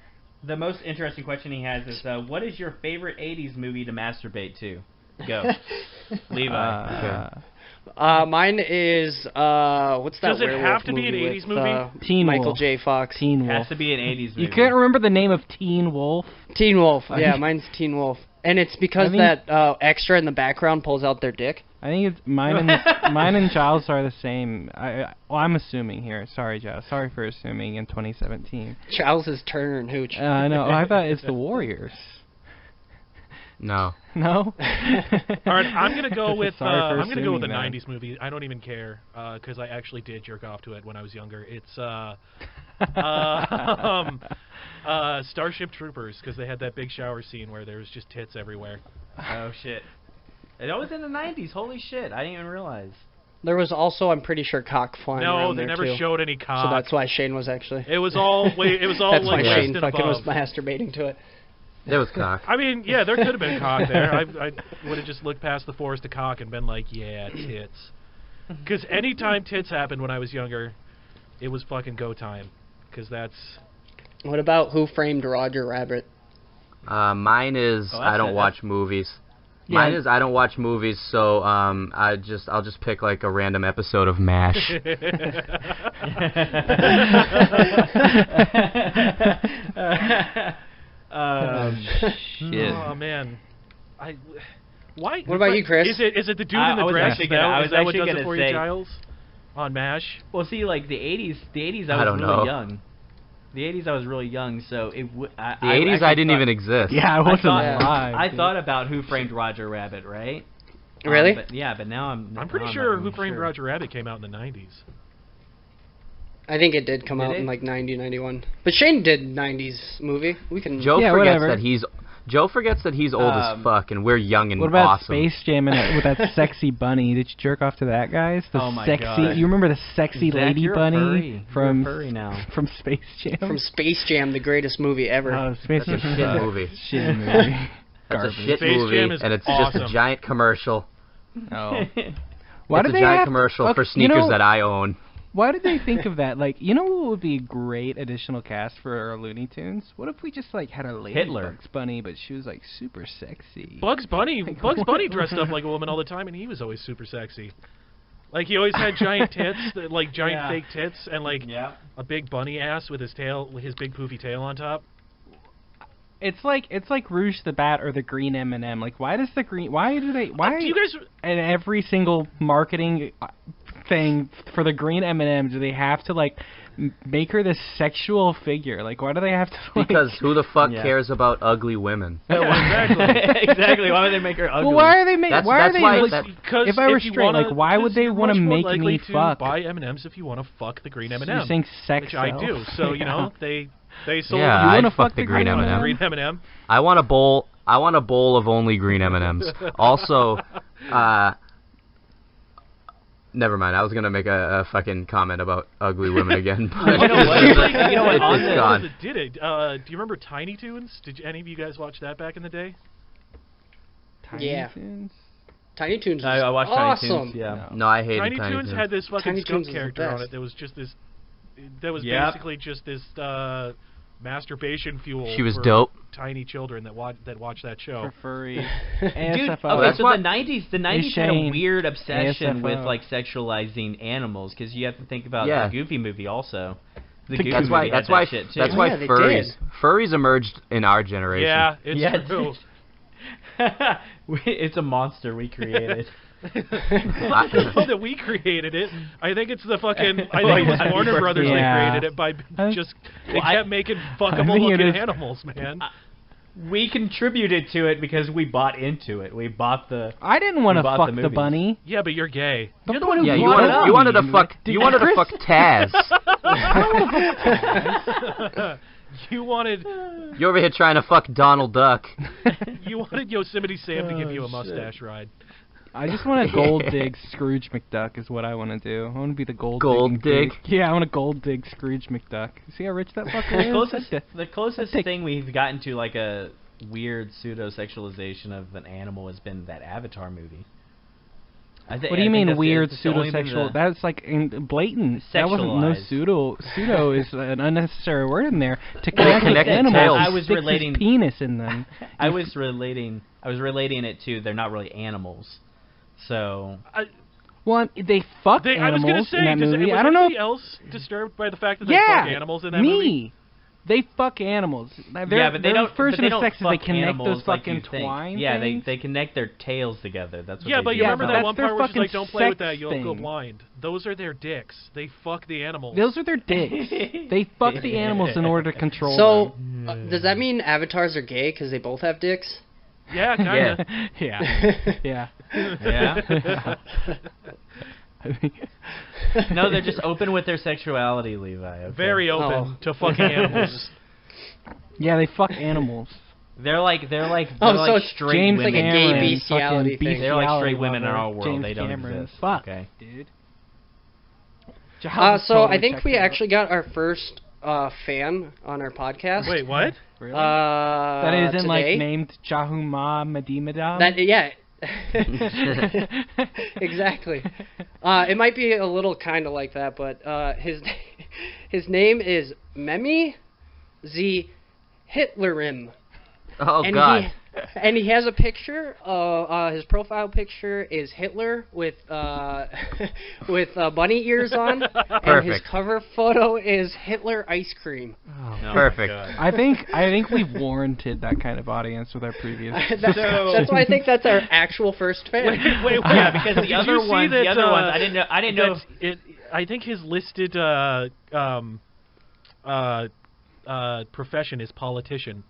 The most interesting question he has is, what is your favorite '80s movie to masturbate to? Go, Levi. Mine is what's that? Does it werewolf have to be an movie 80s with, movie? Teen Michael Wolf. J. Fox. Teen Has Wolf. to be an '80s movie. You can't remember the name of Teen Wolf? Teen Wolf. Yeah, mine's Teen Wolf. And it's because I think- that extra in the background pulls out their dick. I think it's mine and Giles are the same. I'm assuming here. Sorry, Giles. Sorry for assuming in 2017. Charles is Turner and Hooch. No, I thought it's the Warriors. No. No. All right, I'm gonna go with Sorry for I'm gonna go with a assuming that. '90s movie. I don't even care because I actually did jerk off to it when I was younger. It's Starship Troopers because they had that big shower scene where there was just tits everywhere. Oh shit! It was in the '90s. Holy shit! I didn't even realize. There was also, I'm pretty sure, cock flying No, around they there never too. showed any cock. So that's why Shane was actually. It was all it was all That's like why waist Shane and fucking was above. masturbating to it. There was cock. I mean, yeah, there could have been cock there. I would have just looked past the forest of cock and been like, yeah, tits. Because anytime tits happened when I was younger, it was fucking go time. Because that's... What about Who Framed Roger Rabbit? Mine is Oh, I don't that's- watch movies. Mine is I don't watch movies, so I'll just pick like a random episode of MASH. Shit. Oh man, why? What about you, Chris? Is it the dude in the dress? Is that what does it for you, Giles? On MASH? Well, see, like the 80s I was really young. The 80s I was really young, so the 80s I didn't even exist. Yeah, I wasn't alive. I thought about Who Framed Roger Rabbit, right? Really? But now I'm pretty sure Who Framed Roger Rabbit came out in the 90s. I think it did come out in like 90, 91. But Shane did 90s movie. We can. Joe forgets that he's old as fuck, and we're young and awesome. What about awesome. Space Jam with that sexy bunny? Did you jerk off to that, guys? Oh my God. You remember the sexy Zach, lady bunny from furry now. from Space Jam? From Space Jam, the greatest movie ever. Oh, Space Jam. That's a shit movie. Shit movie. That's a shit Space movie, Jam is and it's awesome. just a giant commercial. Oh. It's a giant commercial for sneakers that I own. Why did they think of that? Like, you know what would be a great additional cast for our Looney Tunes? What if we just like had a lady Bugs Bunny, but she was like super sexy? Bugs Bunny dressed up like a woman all the time, and he was always super sexy. Like he always had giant tits, like giant fake tits, and like a big bunny ass with his big poofy tail on top. It's like Rouge the Bat or the Green M&M. Like, why do you guys in every single marketing thing for the Green M&M do they have to like make her this sexual figure? Like, why do they have to? Like, because who the fuck cares about ugly women? Yeah, exactly. Exactly. Why would they make her ugly? Well, why are they making? Because if I were straight, like, why would they want to make me fuck? Buy M&Ms if you want to fuck the Green M&M. So you're saying sex, which I do. So you know they sold. Yeah, you I'd want to fuck the Green M&M. Green M&M. I want a bowl of only green M&Ms. Also, never mind. I was gonna make a fucking comment about ugly women again, but you know what? It's gone. Do you remember Tiny Toons? Did any of you guys watch that back in the day? Tiny Toons. I watched awesome. Tiny Toons. Yeah. No, I hated Tiny Toons. Had this fucking skunk character on it. That was just this. That was basically just this masturbation fuel. She was for dope. Tiny children that watch that show. For furry. Dude, okay, so the 90s had a weird obsession with like sexualizing animals because you have to think about the Goofy movie also. That's why furries emerged in our generation. Yeah, it's true. It's a monster we created. I don't know that we created it. I think it's the fucking. I think it was Warner Brothers that created it by just. They kept making fuckable looking animals, man. We contributed to it because we bought into it. We bought the. I didn't want to fuck the bunny. Yeah, but you're gay. You're the one who you wanted to fuck. You wanted to fuck Taz. You wanted. You're over here trying to fuck Donald Duck. You wanted Yosemite Sam to give you a mustache ride. I just want to gold dig Scrooge McDuck is what I want to do. I want to be the gold dig. Yeah, I want to gold dig Scrooge McDuck. See how rich that fucker is? The closest thing we've gotten to like a weird pseudo-sexualization of an animal has been that Avatar movie. What do you mean weird pseudo-sexual? That's like blatant. That wasn't no pseudo. Pseudo is an unnecessary word in there to connect with animals. I was relating his penis in them. I was relating it to they're not really animals. So. Well, they fuck animals in that movie. I don't know. Was anybody else disturbed by the fact that they fuck animals in that movie? They fuck animals. But they don't. Version of sex is they connect those fucking like twine. Yeah, things. they connect their tails together. That's what. Yeah, but you remember that one part where she's like, "Don't play with that, you'll go blind." Those are their dicks. They fuck the animals. Those are their dicks. They fuck the animals in order to control them. So, does that mean avatars are gay because they both have dicks? Yeah, kinda. Yeah. No, they're just open with their sexuality, Levi. Okay? Very open to fucking animals. Yeah, they fuck animals. They're like straight James women. Like a gay bestiality thing. They're like straight women in our world. James they don't Cameron. exist. Fuck, okay, dude. So I think we actually got our first fan on our podcast. Wait, what? Really? That isn't today? like named Jahuma Madimadam? Yeah. Exactly. It might be a little kind of like that, but his name is Memi Z Hitlerim. Oh, and God. And he has a picture. His profile picture is Hitler with with bunny ears on, and his cover photo is Hitler ice cream. Oh, perfect. I think we've warranted that kind of audience with our previous. That's why I think that's our actual first fan. Wait. Yeah, because the other ones, I didn't know. I think his listed profession is politician.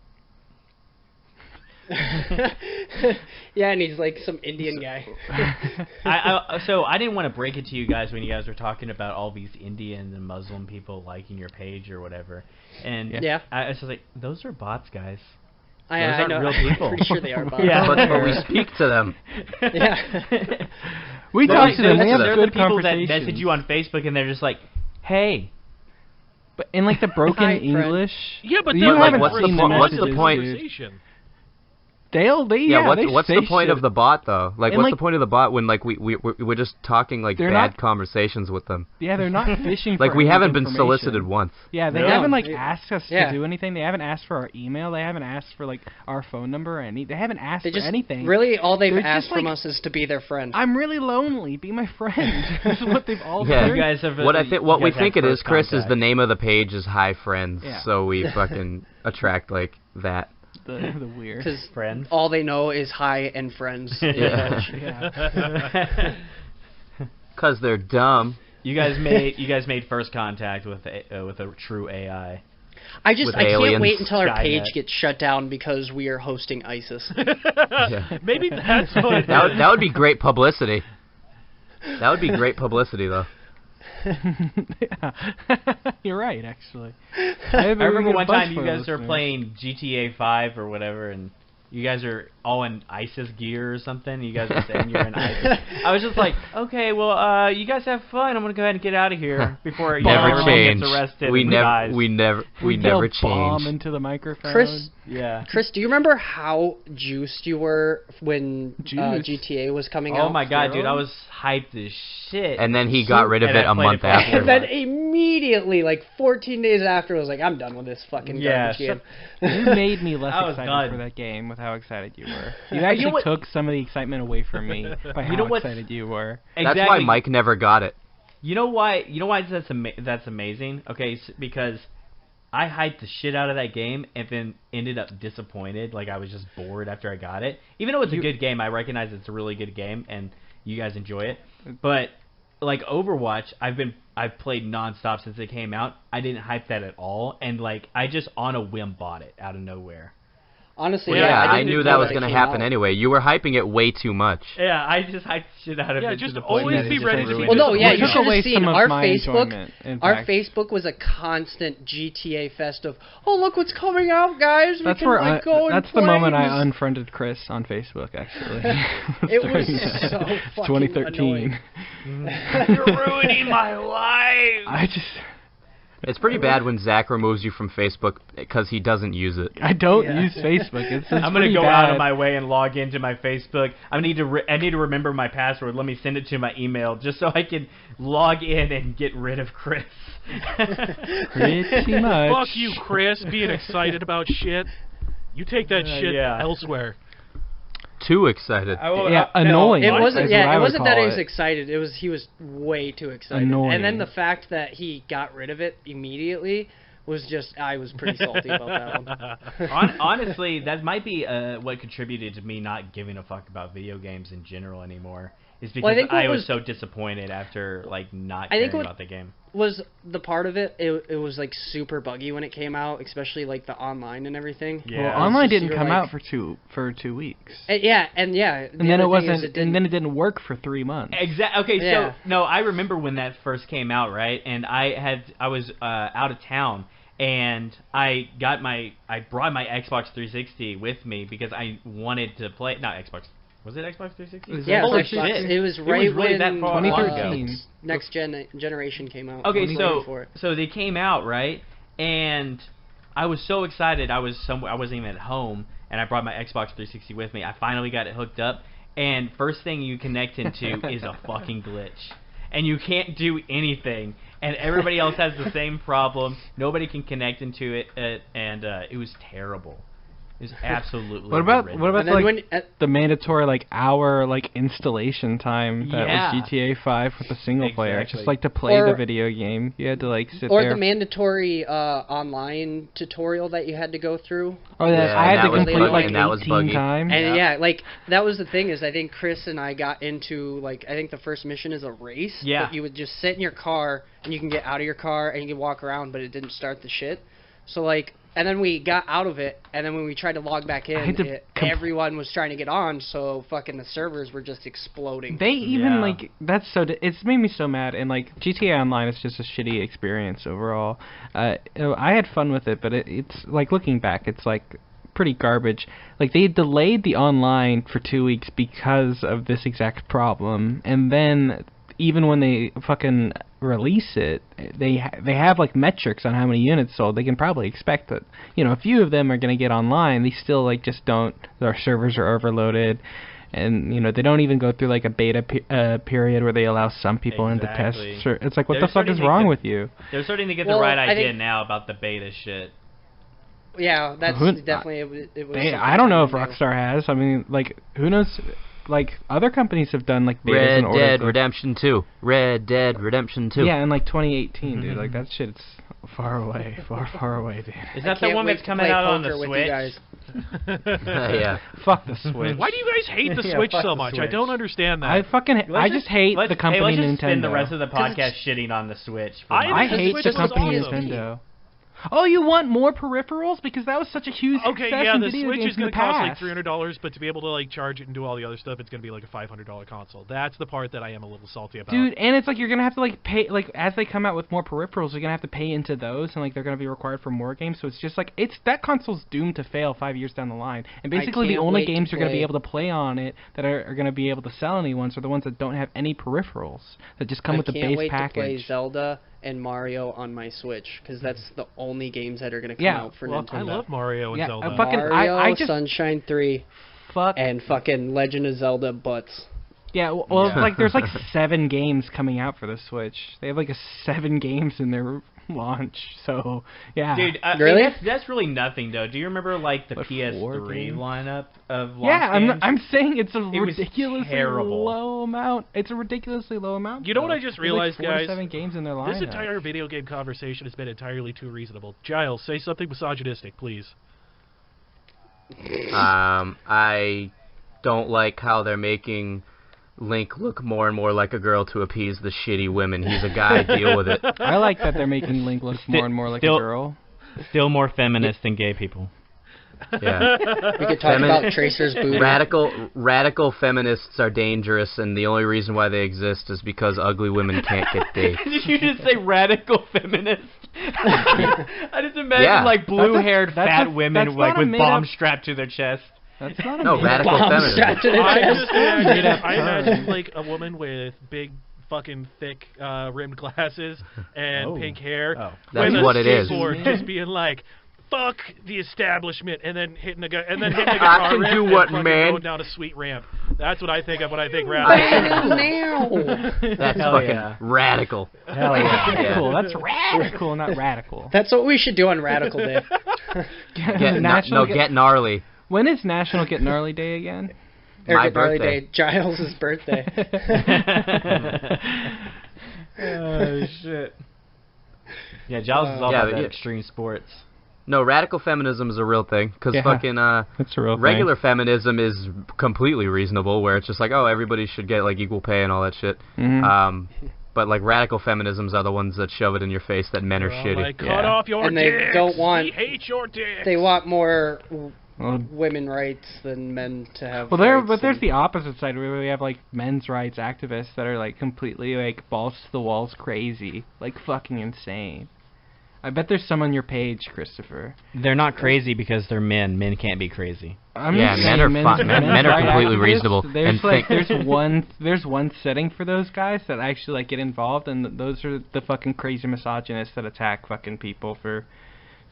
Yeah, and he's like some Indian guy. So I didn't want to break it to you guys when you guys were talking about all these Indian and Muslim people liking your page or whatever, and yeah. I was like, those are bots, guys. I Those know. aren't real people. I'm pretty sure they are bots. Yeah, but we speak to them. Yeah. We talk to them. We have They're good the people that conversations. message you on Facebook and they're just like, hey. But in like the broken Hi, English. Yeah, but you they're haven't what's the seen po- the what's the messages, point? dude. Yeah, they what's say the point shit. of the bot though? Like, And, what's like, the point of the bot when like we're just talking like They're bad not- conversations with them? Yeah, they're not fishing for Like we any haven't been information. solicited once. Yeah, they No. haven't like Yeah. asked us Yeah. to do anything. They haven't asked for our email. They haven't asked for like our phone number or any. They haven't asked They for just anything. really all they've They're asked just, from like, us is to be their friend. I'm really lonely. Be my friend. This is what they've all Yeah. done. You guys have What we think it is, Chris, is contact. the name of the page is Hi Friends, Yeah. so we fucking attract like that. The weird. Because Friends. all they know is hi and friends. Yeah. Yeah. Because they're dumb. You guys made first contact with a true AI. I With can't aliens. wait until our Skynet. page gets shut down because we are hosting ISIS. Yeah. Maybe that's what it is. That would be great publicity. That would be great publicity, though. Yeah. You're right, actually. I remember one time you for guys were listeners. playing GTA 5 or whatever, and you guys are all in ISIS gear or something. You guys were saying you're in ISIS. I was just like, okay, well, you guys have fun. I'm gonna go ahead and get out of here before Never everyone change. gets arrested. We and never, dies. we never, we They'll never bomb change. into the microphone. Chris, do you remember how juiced you were when Juiced? GTA was coming out? Oh my god, dude, I was hyped as shit. And then he got rid of And it I a played month it for after. And then immediately, like 14 days after, I was like, I'm done with this fucking garbage game. You made me less I was excited done. for that game with how excited you were. You know actually what? took some of the excitement away from me by how know what's- excited you were. Exactly. That's why Mike never got it. You know why? You know why that's amazing? Okay, because I hyped the shit out of that game and then ended up disappointed. Like I was just bored after I got it. Even though it's a good game, I recognize it's a really good game and you guys enjoy it. But like Overwatch, I've played nonstop since it came out. I didn't hype that at all, and like I just on a whim bought it out of nowhere. Honestly, Yeah, I I didn't knew know that was it going to came happen out. anyway. You were hyping it way too much. Yeah, I just hyped shit out of Yeah, it. just to the point always that it be just ready to ruined be Well, no, it. yeah, You you took should away have seen some of our my Facebook. enjoyment, in Our fact. Facebook was a constant GTA fest of, oh look what's coming out, guys. We That's can where like go and that's the play moment this." I unfriended Chris on Facebook. Actually, It was Starting- so It's fucking 2013. You're ruining my life. I just It's pretty bad when Zach removes you from Facebook because he doesn't use it. I don't Yeah. use Facebook. It's I'm gonna pretty go bad. out of my way and log into my Facebook. I need to remember my password. Let me send it to my email just so I can log in and get rid of Chris. Pretty much. Fuck you, Chris, being excited about shit. You take that shit yeah. elsewhere. Too excited. Yeah, annoying. It is wasn't. what Yeah, I it would wasn't that call he was it. excited. He was way too excited. Annoying. And then the fact that he got rid of it immediately was just. I was pretty salty about that one. Honestly, that might be what contributed to me not giving a fuck about video games in general anymore. Is because Well, I think what I was was- so disappointed after like not I think caring what- about the game. Was the part of it? It was like super buggy when it came out, especially like the online and everything. Yeah. Well, It's online just didn't you're come like- out for 2 weeks. And yeah. And then it wasn't. And then it didn't work for 3 months. Okay, Yeah. so no, I remember when that first came out, right? And I was out of town, and I brought my Xbox 360 with me because I wanted to play. Not Xbox. Was it Xbox 360? Yeah, Holy Xbox. shit! It was It right was really when that far 2013. Next generation came out. Okay, Right so before it. so they came out, right? And I was so excited. I wasn't even at home, and I brought my Xbox 360 with me. I finally got it hooked up, and first thing you connect into is a fucking glitch, and you can't do anything. And everybody else has the same problem. Nobody can connect into it, and it was terrible. It's absolutely What about overrated. what about And then like when, the mandatory like hour like installation time that Yeah. was GTA 5 with the single player? Exactly. Just like to play the Or- video game, you had to like sit or there. the mandatory online tutorial that you had to go through. Oh yeah, Yeah, I and had that to was complete buggy, like and that was 18 buggy. times. And yeah, like that was the thing is I think Chris and I got into like I think the first mission is a race. Yeah. But you would just sit in your car and you can get out of your car and you can walk around, but it didn't start the shit. So like, and then we got out of it, and then when we tried to log back I had in, to everyone was trying to get on, so fucking the servers were just exploding. They even Yeah. like that's so it's made me so mad, and like GTA Online is just a shitty experience overall. I had fun with it, but it's like looking back, it's like pretty garbage. Like they delayed the online for 2 weeks because of this exact problem, and then even when they fucking release it, they have like metrics on how many units sold. They can probably expect that, you know, a few of them are going to get online. They still like just don't. Their servers are overloaded, and you know they don't even go through like a beta period where they allow some people in to test. Exactly. It's like what They're the fuck starting is to wrong get- with you? They're starting to get Well, the right I idea think- now about the beta shit. Yeah, that's Who- definitely it was. They, something I don't know if to do. Rockstar has. I mean, like who knows? Like other companies have done like betas Red in order Dead to- Redemption 2. Red Dead Redemption 2. Yeah, in like 2018, dude. Like that shit's far away, far away, dude. Is I that the can't one wait that's to coming play out on poker the with you Switch? guys. Yeah. Fuck the Switch. Why do you guys hate the Yeah, Switch fuck so the much? I Switch. don't understand that. I just hate the company let's just Nintendo. spend the rest of the 'Cause podcast shitting on the Switch. for I my- I The hate Switch the was company awesome. Nintendo. Oh, you want more peripherals because that was such a huge Okay, success yeah, in the video Switch games is in going the to cost like past. $300, but to be able to like charge it and do all the other stuff, it's going to be like a $500 console. That's the part that I am a little salty about. Dude, and it's like you're gonna have to like pay like as they come out with more peripherals, you're gonna have to pay into those, and like they're gonna be required for more games. So it's just like that console's doomed to fail 5 years down the line. And basically, the can't only wait to games you're gonna be play- able to play on it that are gonna be able to sell anyone are the ones that don't have any peripherals that just come with the I can't base wait package. to play Zelda and Mario on my Switch because that's the only games that are going to come Yeah, out for well, Nintendo. I love Mario and Yeah, Zelda. fucking- Mario, I just- Sunshine 3, Fuck. and fucking Legend of Zelda butts. Yeah, well, Yeah. like there's like 7 games coming out for the Switch. They have like 7 games in their launch. So yeah. Dude, I Really? mean, that's really nothing though. Do you remember like the What, 4 PS3 games? lineup of launch Yeah, games? I'm saying it's a It was ridiculously terrible. low amount. It's a ridiculously low amount. You know what though. I just There's realized, like 4 to guys? 7 games in their lineup. This entire video game conversation has been entirely too reasonable. Giles, say something misogynistic, please. I don't like how they're making Link look more and more like a girl to appease the shitty women. He's a guy. Deal with it. I like that they're making Link look more and more like a still- girl. Still more feminist than gay people. Yeah. We could talk about Tracer's booty. Radical feminists are dangerous, and the only reason why they exist is because ugly women can't get dates. Did you just say radical feminist? I just imagine Yeah. like blue-haired That's fat a- women that's like not a with made-up- bombs strapped to their chest. That's not a No, made-up- radical Bomb feminism. strapped to their I chest. just Made imagine, up I term. imagine like a woman with big, fucking thick rimmed glasses and Oh. pink hair. Oh. That's with a what it is. skateboard, just being like, "Fuck the establishment," and then hitting a and then hitting a I guitar can riff do and what, fucking man? going down a sweet ramp. That's what I think of when I think radical. now. That's Hell fucking yeah. radical. Hell yeah. Yeah. Cool. That's radical, not radical. That's what we should do on Radical Day. Get gnarly. When is National Get Gnarly Day again? Or My Get Gnarly birthday. Day, Giles' birthday. Oh shit. Yeah, Giles is all Yeah, about but that yeah. extreme sports. No, radical feminism is a real thing. Because Yeah. fucking That's a real thing. regular feminism is completely reasonable, where it's just like, oh, everybody should get like equal pay and all that shit. Mhm. But like radical feminisms are the ones that shove it in your face that men are They're all shitty. like, cut Yeah. off your And they dicks. don't want- We hate your dicks. They want more Well, women rights than men to have. Well, rights but there's and- the opposite side where we have like men's rights activists that are like completely like balls to the walls crazy, like fucking insane. I bet there's some on your page, Christopher. They're not crazy because they're men. Men can't be crazy. I'm Yeah, just men saying are men's- fun- men men's are right completely activists, reasonable There's and like think- there's one setting for those guys that actually like get involved, and those are the fucking crazy misogynists that attack fucking people for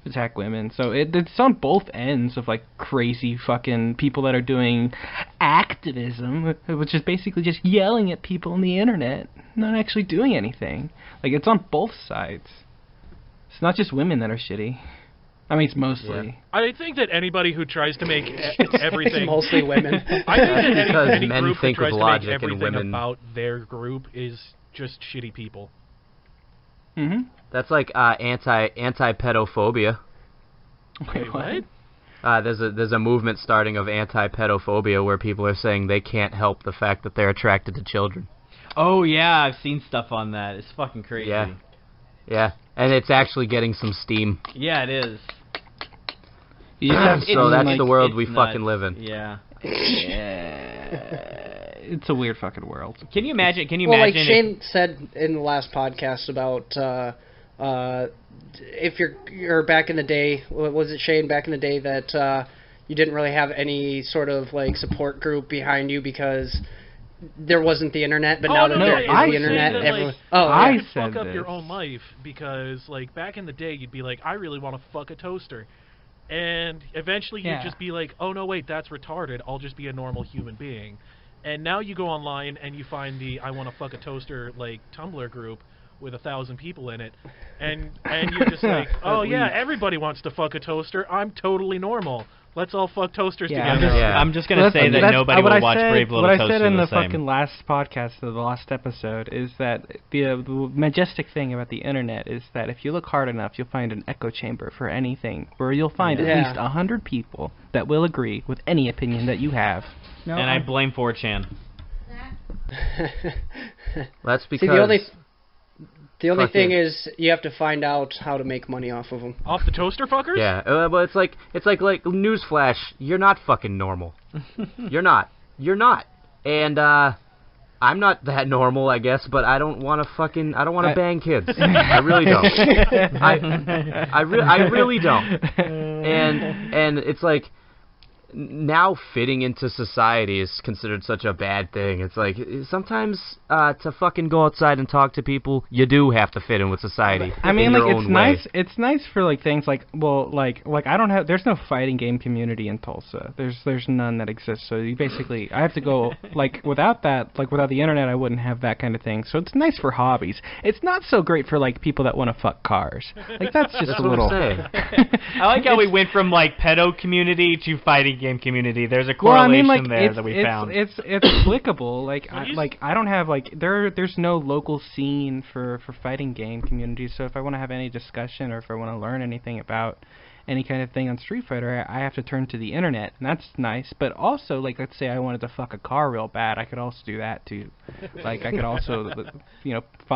attack women. So it's on both ends of like crazy fucking people that are doing activism, which is basically just yelling at people on the internet, not actually doing anything. Like it's on both sides. It's not just women that are shitty. I mean, it's mostly. Yeah. I think that anybody who tries to make everything... It's mostly women. I think that Because any men group that think tries with to make logic and everything women- about their group is just shitty people. Mm-hmm. That's like anti-pedophobia. Wait, what? There's a movement starting of anti-pedophobia where people are saying they can't help the fact that they're attracted to children. Oh yeah, I've seen stuff on that. It's fucking crazy. Yeah, and it's actually getting some steam. Yeah, it is. So that's like, the world we It's fucking nuts. live in. Yeah. It's a weird fucking world. Can you imagine? Well, like if- Shane said in the last podcast about if you're back in the day, was it Shane back in the day that you didn't really have any sort of like support group behind you because there wasn't the internet, but now that there is I the internet, said that, everyone. like, I you said fuck up this. your own life because, like, back in the day, you'd be like, I really want to fuck a toaster. And eventually you'd Yeah. just be like, oh, no, wait, that's retarded. I'll just be a normal human being. And now you go online and you find the I want to fuck a toaster, like, Tumblr group with 1,000 people in it. And you're just like, oh, yeah, everybody wants to fuck a toaster. I'm totally normal. Let's all fuck toasters Yeah, together. I'm just gonna say that nobody will watch Brave Little Toaster What I said in the same. fucking last podcast, the last episode, is that the majestic thing about the internet is that if you look hard enough, you'll find an echo chamber for anything, where you'll find at least 100 people that will agree with any opinion that you have. And I blame 4chan. That's because See, the only thing fucking- is you have to find out how to make money off of them. Off the toaster fuckers? yeah, but it's like newsflash, you're not fucking normal. You're not, and I'm not that normal, I guess, but I don't want to bang kids. I really don't. I really don't. And it's like, now fitting into society is considered such a bad thing. It's like, sometimes to fucking go outside and talk to people, you do have to fit in with society. I mean, in like, your it's own nice. way. It's nice for like things like, well, like I don't have. There's no fighting game community in Tulsa. There's none that exists. So you basically, I have to go like without that, like without the internet, I wouldn't have that kind of thing. So it's nice for hobbies. It's not so great for like people that want to fuck cars. Like that's just That's a what little. I'm saying. I like how we went from like pedo community to fighting game community. There's a Well, I correlation mean, like there that we found. it's applicable. Like Please? I don't have like there's no local scene for fighting game communities. So if I want to have any discussion or if I want to learn anything about any kind of thing on Street Fighter, I have to turn to the internet, and that's nice. But also, like, let's say I wanted to fuck a car real bad, I could also do that too. Like, I could also,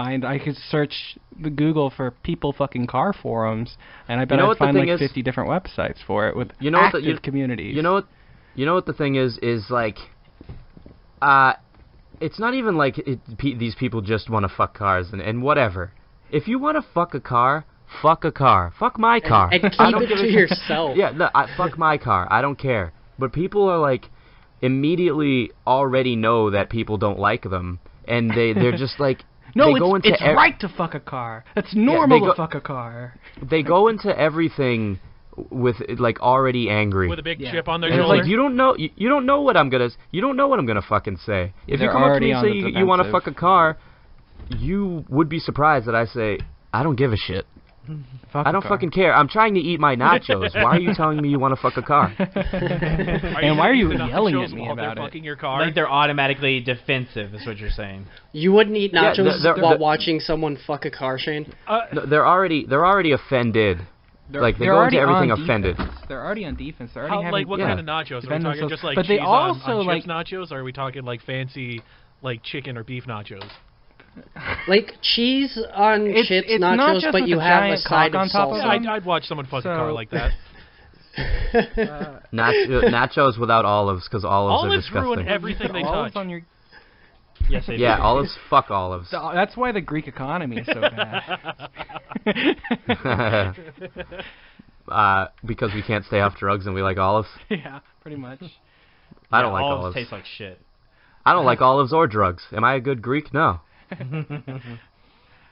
I could search the Google for people fucking car forums, and I bet I'd find like 50 different websites for it with active communities. You know what the thing is like, it's not even like these people just want to fuck cars and whatever. If you want to fuck a car, fuck a car. Fuck my car. And keep I don't it give to a shit. yourself. Yeah, fuck my car. I don't care. But people are like, immediately already know that people don't like them, and they're just like, no, they go into it's right to fuck a car. It's normal to fuck a car. They go into everything with like already angry. With a big chip on their And it's shoulder. like, you don't know what I'm gonna fucking say. If They're you come up to already me and on say the you want to defensive. fuck a car, you would be surprised that I say I don't give a shit. Fuck I don't fucking care. I'm trying to eat my nachos. Why are you telling me you want to fuck a car? And why are you eating yelling nachos at me while they're about it? fucking your car? Like they're automatically defensive, is what you're saying. You wouldn't eat Yeah, nachos they're- while watching someone fuck a car, Shane? No, they're already offended. Like they They're go into already everything on offended. defense. They're already on defense. They're How, already like, having what yeah. kind of nachos? Are we defend talking themselves. just like But they cheese also, on like- chips nachos, or are we talking like fancy, like chicken or beef nachos? Like cheese on chips it's not nachos, just but with you a have a giant side cock of on top of salsa. Yeah, them? I'd watch someone fuck a car So- like that. Nachos without olives, because olives are Olives disgusting. ruin everything they Olives touch. on your. Yes, they Yeah, do. olives. Fuck olives. That's why the Greek economy is so bad. Because we can't stay off drugs and we like olives. Yeah, pretty much. I don't Yeah, like olives. olives. Taste like shit. I don't like olives or drugs. Am I a good Greek? No.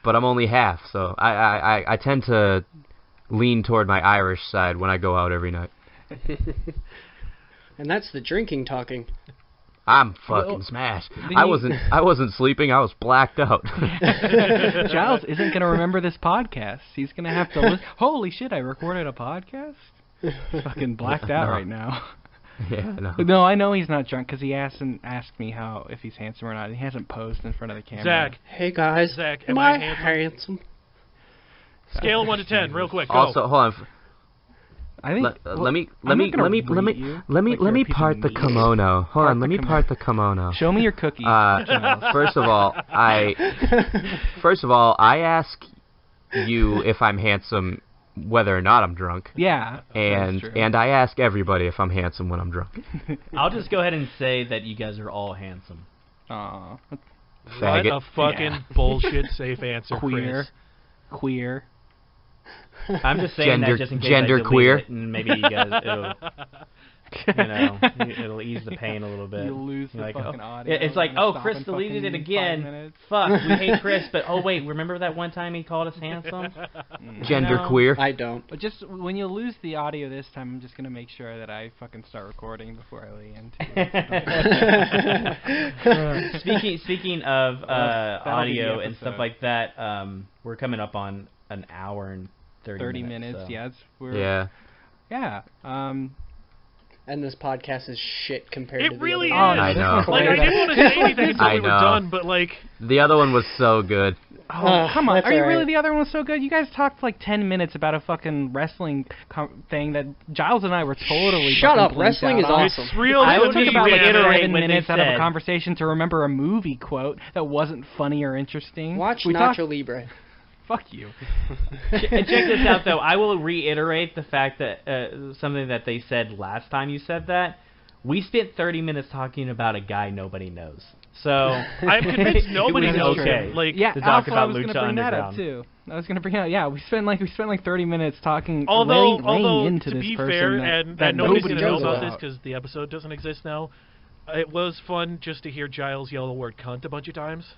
But I'm only half, so I tend to lean toward my Irish side when I go out every night. And that's the drinking talking. I'm fucking smashed. I wasn't sleeping. I was blacked out. Giles isn't going to remember this podcast. He's going to have to listen. Holy shit, I recorded a podcast? Fucking blacked out right now. Yeah, no. No, I know he's not drunk because he asked me if he's handsome or not. He hasn't posed in front of the camera. Zach. Hey guys. Zach, am I handsome? Scale of 1 to 10, real quick. Go. Also, hold on. I think. Let me part the kimono. Hold on, let me part the kimono. Show me your cookie. First of all, I ask you if I'm handsome, whether or not I'm drunk. Yeah. And I ask everybody if I'm handsome when I'm drunk. I'll just go ahead and say that you guys are all handsome. Aw. What a fucking bullshit safe answer, Queer. I'm just saying that just in case gender I delete queer. it, and maybe you guys, it'll ease the pain a little bit. You'll lose the fucking audio. It's like, Chris deleted it again. Fuck, we hate Chris, but wait, remember that one time he called us handsome? Gender queer. I don't. But just when you lose the audio this time, I'm just gonna make sure that I fucking start recording before I lay into. Speaking of audio the and stuff episode. like that, we're coming up on an hour and 30 minutes. So. Yeah, And this podcast is shit compared to It the really is. other I know. Like, I didn't want to say anything until we were done, but like... The other one was so good. Oh, come on. that's Are you all really right. the other one was so good? You guys talked like 10 minutes about a fucking wrestling thing that Giles and I were totally Shut fucking up. blinked Wrestling is out on. awesome. It's real I to would It took me, about like man. reiterate 7 what they minutes out of a said. conversation to remember a movie quote that wasn't funny or interesting. Watch we Nacho talked- Libre. Fuck you. And check this out, though. I will reiterate the fact that something that they said last time you said that. We spent 30 minutes talking about a guy nobody knows. So I'm convinced nobody it was knows okay. him. Like, Yeah, to talk also, about I was Lucha gonna bring that up Underground. too. I was gonna bring it up. Yeah, we spent like 30 minutes talking, although laying into to this be person fair, that, and that nobody's nobody going to know knows about this about. because the episode doesn't exist now, it was fun just to hear Giles yell the word cunt a bunch of times.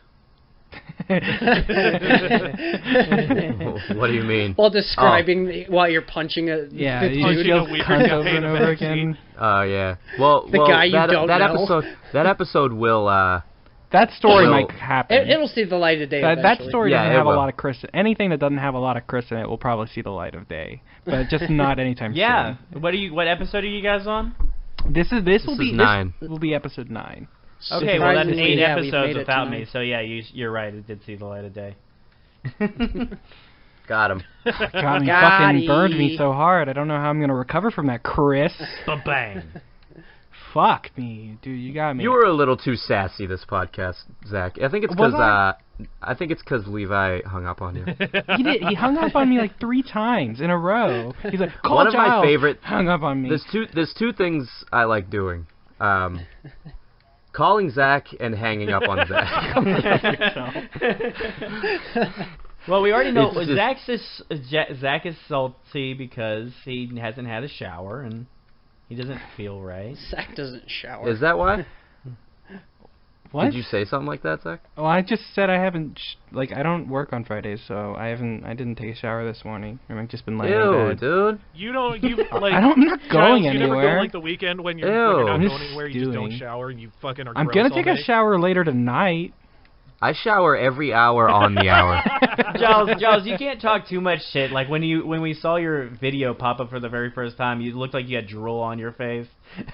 What do you mean? While describing while you're punching a... Yeah, the you punching just a go weird cunt guy over in and a over backseat. again. Oh yeah. Well, The guy you don't know. That episode will. That story Well, might happen. It'll see the light of day that eventually. story Yeah, doesn't it have a will. lot of Chris. Anything that doesn't have a lot of Chris in it will probably see the light of day, but just not anytime Yeah. What episode are you guys on? soon. This will is be 9. This will be episode 9. Okay, well that's Surprisingly, 8 yeah, we've episodes made it without to me. 9. So yeah, you're right. It did see the light of day. Got him. God, you Got fucking burned me it. so hard. I don't know how I'm gonna recover from that, Chris. Ba-bang. Fuck me, dude. You got me. You were a little too sassy this podcast, Zach. I think it's Was because I think it's because Levi hung up on you. He did. He hung up on me like 3 times in a row. He's like, "Call One of my Giles." favorite- Hung up on me. There's two things I like doing. Calling Zach and hanging up on Zach. Well, we already know It's just- Zach is salty because he hasn't had a shower and he doesn't feel right. Zach doesn't shower. Is that why? What? Did you say something like that, Zach? Well, I just said I haven't. I don't work on Fridays, so I didn't take a shower this morning. I've just been laying in Ew, bed. dude. You don't, you, like... I'm not going Giles, you never anywhere. go, like, the weekend when you're Ew. not I'm going just anywhere, you just don't stewing. shower and you fucking are I'm gross gonna all take day. a shower later tonight. I shower every hour on the hour. Giles, you can't talk too much shit. Like when we saw your video pop up for the very first time, you looked like you had drool on your face. You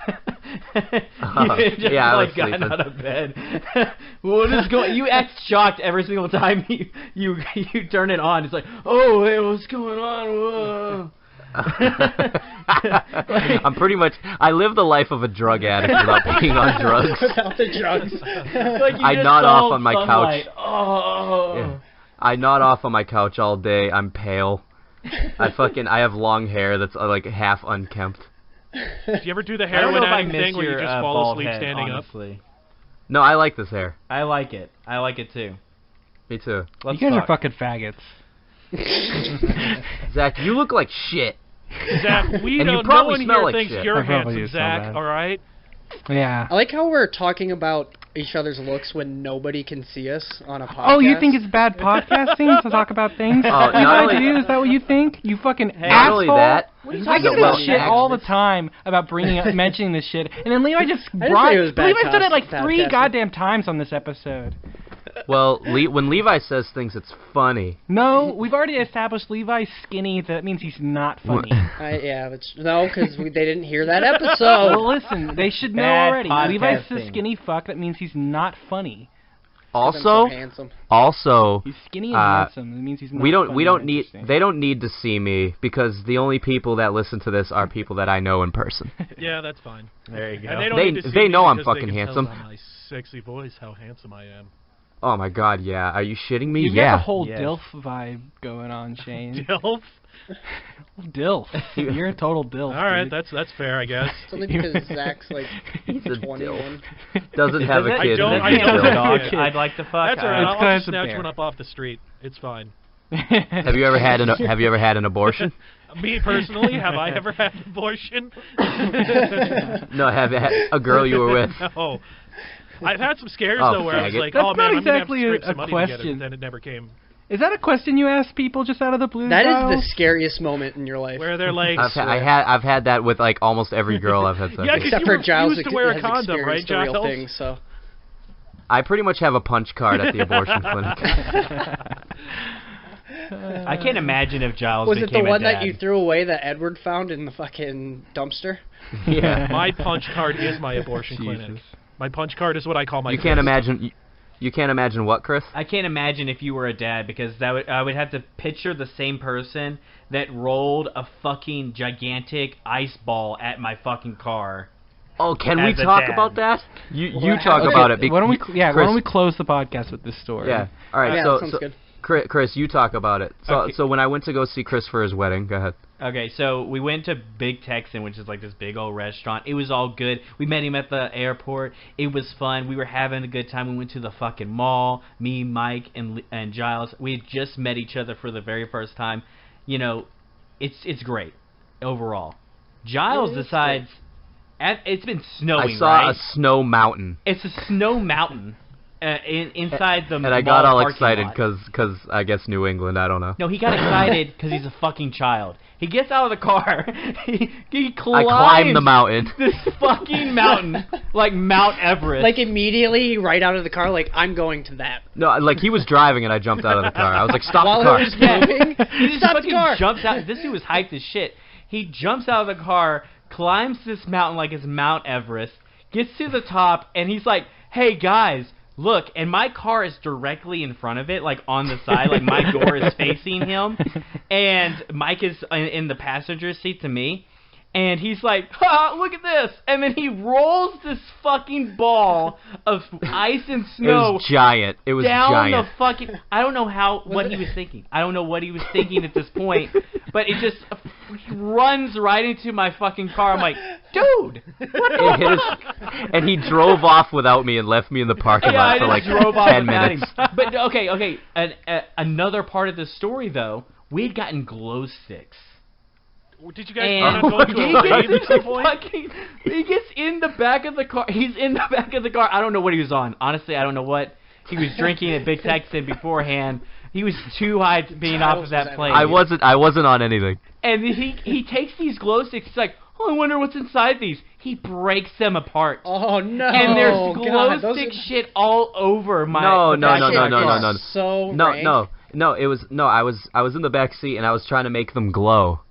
had just yeah, I was like gotten sleeping. out of bed. What is going? You act shocked every single time you turn it on. It's like, oh, hey, what's going on? Whoa. I'm pretty much. I live the life of a drug addict without being on drugs. Without the drugs. Like you I just nod saw off on my sunlight. couch. Oh. Yeah. I nod off on my couch all day. I'm pale. I have long hair that's like half unkempt. Do you ever do the I don't heroin know if I addict miss thing where you your just fall bald asleep head, standing honestly. No, I like this hair. I like it. I like it too. Me too. Let's You guys talk. are fucking faggots. Zach, you look like shit. Zach, we And you don't. probably No one smell here like thinks shit. you're I probably handsome, do smell Zach. bad. All right. Yeah. I like how we're talking about each other's looks when nobody can see us on a podcast? Oh, you think it's bad podcasting to talk about things? not Levi, only- is that what you think? You fucking Not asshole. only that, I get well, this shit all the time about mentioning this shit, and then Levi just I didn't say it was bad Levi's done it like bad 3 casting. goddamn times on this episode. well, when Levi says things, it's funny. No, we've already established Levi's skinny. That means he's not funny. Yeah, but no, because they didn't hear that Well, episode. listen, they should know Bad already. Levi's a podcasting. skinny fuck. That means he's not funny. I'm so Also, handsome. also, He's skinny and handsome. That means he's not. we don't funny or need interesting. they don't need to see me because the only people that listen to this are people that I know in person. Yeah, that's fine. There you go. And they don't They- need to see they me know I'm because fucking they can handsome. Tell by my sexy voice how handsome I am. Oh my God, yeah. Are you shitting me? You yeah. got the whole Yes. DILF vibe going on, Shane. Dilf. DILF. You're a total DILF. All right, dude. that's fair, I guess. It's only because Zach's like He's a 21. Doesn't have a Does it? kid. I and don't- he's I don't still- have a dog. kid. I'd like to fuck. That's all right. It's I'll 'cause just it's a snatch bear. one up off the street. It's fine. Have you ever had an abortion? Me personally, have I ever had an abortion? No, have you had a girl you were with? No. I've had some scares Oh, though where I was faggot. like, That's oh not man, I'm gonna have exactly to a scrape some money together, question. but then it never came. Is that a question you ask people just out of the blue? That is Giles? the scariest moment in your life. Where they're like, I've had that with like almost every girl I've had sex Yeah, with. 'cause Except you for were Giles, used to wear a has condom, right, experienced the real Giles? thing, so. I pretty much have a punch card at the abortion clinic. I can't imagine if Giles Was it the became one a dad. that you threw away that Edward found in the fucking dumpster? Yeah. my punch card is my abortion Jesus. clinic. My punch card is what I call my. You can't fist. imagine. You can't imagine what, Chris? I can't imagine if you were a dad because I would have to picture the same person that rolled a fucking gigantic ice ball at my fucking car. Oh, can we As a talk dad. about that? You Well, talk okay, about it. Why don't we? Yeah. Chris, Why don't we close the podcast with this story? Yeah. All right. Yeah, so, sounds so good. Chris, you talk about it. So, Okay. so when I went to go see Chris for his wedding, go ahead. Okay, so we went to Big Texan, which is like this big old restaurant. It was all good. We met him at the airport. It was fun. We were having a good time. We went to the fucking mall. Me, Mike, and Giles. We had just met each other for the very first time. You know, it's great overall. Giles It is decides. It's been snowing, I saw right? a snow mountain, It's a snow mountain inside the and I mall got all parking excited lot. because I guess New England. I don't know. No, he got excited because he's a fucking child. He gets out of the car. he I climbs climbed the mountain. this fucking mountain like Mount Everest. Like immediately, right out of the car, like, I'm going to that. No, like he was driving and I jumped out of the car. I was like, stop While the car. it was moving, he just stop the fucking car. jumps out. This dude was hyped as shit. He jumps out of the car, climbs this mountain like it's Mount Everest, gets to the top, and he's like, "Hey guys, look!" And my car is directly in front of it, like on the side, like my door is facing him, and Mike is in the passenger seat to me. And he's like, "Ha! Look at this!" And then he rolls this fucking ball of ice and It snow was giant. It was down giant. the fucking. I don't know what he was thinking. I don't know what he was thinking at this point, but it just runs right into my fucking car. I'm like, dude, what the It hit his, and he drove off without me and left me in the parking Yeah, lot I for like just drove off 10 without minutes. him. But okay. Another part of the story though, we had gotten glow sticks. Did you guys And go to a rave at some point? he gets in the back of the car. He's in the back of the car. I don't know what he was on. Honestly, I don't know what he was drinking at Big Texan beforehand. He was too high to being off of that plane. I wasn't on anything. And he takes these glow sticks. He's like, "Oh, I wonder what's inside these." He breaks them apart. Oh no! And there's glow God, those stick are- shit all over my. No. So No, it was I was in the back seat and I was trying to make them glow.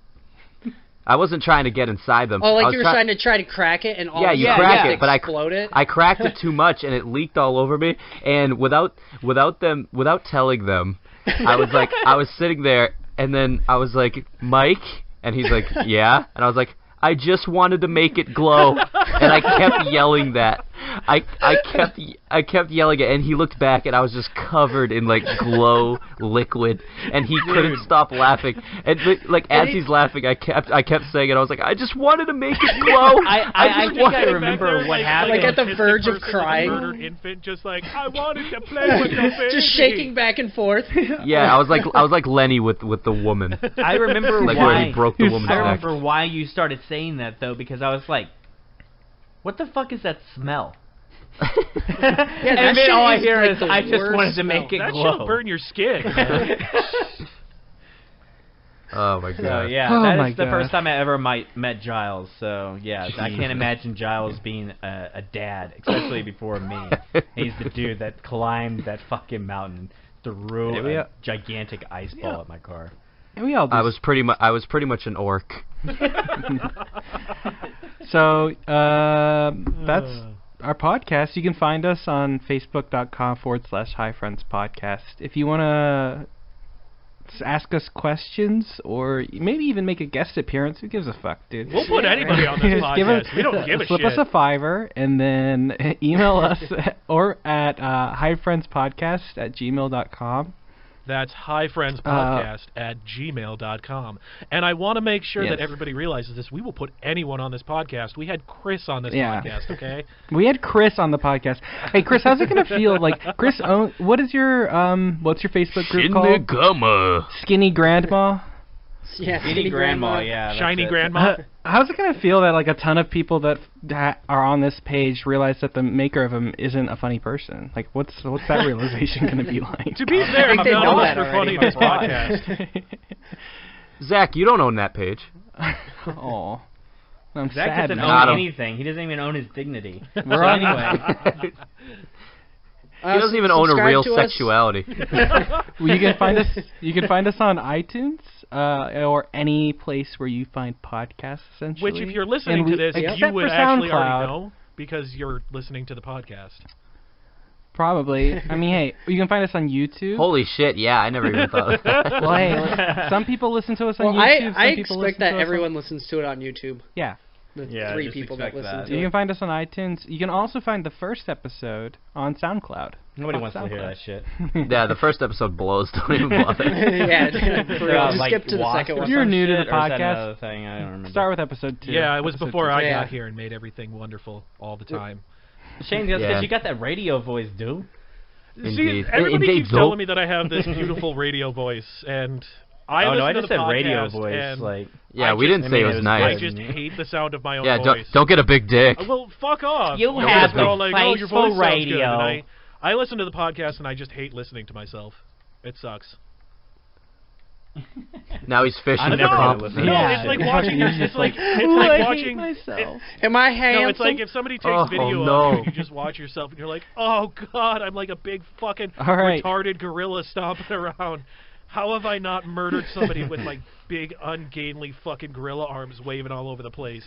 I wasn't trying to get inside them. Oh, I like was you were trying to try to crack it and all Yeah, of a you sudden crack just it, but explode it. I cracked it too much and it leaked all over me. And without telling them, I was sitting there and then I was like, "Mike," and he's like, "Yeah," and I was like, "I just wanted to make it glow," and I kept yelling that. I kept yelling it, and he looked back, and I was just covered in like glow liquid, and he couldn't stop laughing. And like as he's laughing, I kept saying it. I was like, "I just wanted to make it glow." I think I remember what happened. Like at the Autistic verge of person with a crying. murdered infant, just like, I wanted to play with your baby. Just shaking back and forth. Yeah, I was like Lenny with the woman. I remember Like why. where he broke the woman's I neck. remember why you started saying that though, because I was like, "What the fuck is that smell?" Yeah, and that then shit all I is, hear like, is, the I just worst wanted to smell. make it That glow. shit'll burn your skin. Oh my god. So yeah, Oh that my is the gosh. first time I ever met Giles. So yeah, I can't imagine Giles being a dad, especially before me. He's the dude that climbed that fucking mountain, threw a gigantic ice ball at my car. And we all do. I was pretty much an orc. So that's our podcast. You can find us on facebook.com/HiFriendsPodcast. If you want to ask us questions or maybe even make a guest appearance, who gives a fuck, dude? We'll put anybody on this podcast. We don't give a slip shit. us a $5 and then email us or at hifriendspodcast@gmail.com. That's highfriendspodcast@gmail.com. And I want to make sure that everybody realizes this. We will put anyone on this podcast. We had Chris on this podcast, okay? We had Chris on the podcast. Hey, Chris, how's it gonna feel? Like, Chris, what is your what's your Facebook group called? Shittygama. Skinny Grandma. Yeah, Skinny grandma, yeah. that's Shiny it. grandma. How's it gonna feel that like a ton of people that are on this page realize that the maker of them isn't a funny person? Like, what's that realization gonna be like? To be fair, think they none know of us that are funny in already. this podcast. Zach, you don't own that page. Oh, I'm Zach sad. doesn't now. own anything. He doesn't even own his dignity. We're So on anyway, He doesn't even own a subscribe real to us. sexuality. Well, you can find us. You can find us on iTunes or any place where you find podcasts. Essentially, Which, if you're listening And to this, except you would for actually SoundCloud. already know because you're listening to the podcast. Probably. I mean, hey, you can find us on YouTube. Holy shit! Yeah, I never even thought of that. Well, hey, some people listen to us on Well, YouTube. I some people expect listen to that us everyone listens to it on YouTube. Yeah. The Yeah, 3 just people that expect listen that. to You it. can find us on iTunes. You can also find the first episode on SoundCloud. nobody On wants to hear SoundCloud. that shit. Yeah, the first episode blows. Don't even bother. Yeah, for real. Just Like skip to the Wasp second or one. You're some new to the shit, or is that podcast. another thing? I don't remember. Start with episode 2. Yeah, it was Episode before 2. I Yeah. got here and made everything wonderful all the time. Shane, that's because Yeah. you got that radio voice, dude. Indeed. See, everybody Indeed, keeps though. telling me that I have this beautiful radio voice, and I oh listen no, I to just the said radio podcast, voice. and Like, Yeah, I we just- didn't say it I was mean, I nice. just hate the sound of my own Yeah, voice. don't get a big dick. Well, fuck off. You Everybody's have all a like, face oh, your for voice sounds good. radio. And I listen to the podcast, and I just hate listening to myself. It sucks. Now he's fishing I for never compliments. listened. No, Yeah, it's like it's watching. fucking It's like Ooh, I hate watching. myself. Am I handsome? No, it's like if somebody takes Oh, video no. of you, you just watch yourself, and you're like, oh god, I'm like a big fucking All right. retarded gorilla stomping around. How have I not murdered somebody with like big ungainly fucking gorilla arms waving all over the place?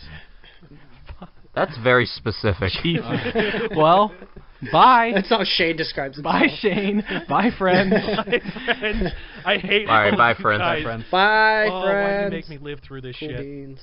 That's very specific. Well, bye. That's how Shane describes himself. Bye, Shane. Bye, friends. Bye, friends. I hate All right, all bye, of you friends. guys. friends. Bye, Oh, why do you friends. make me live through this Cool shit? beans.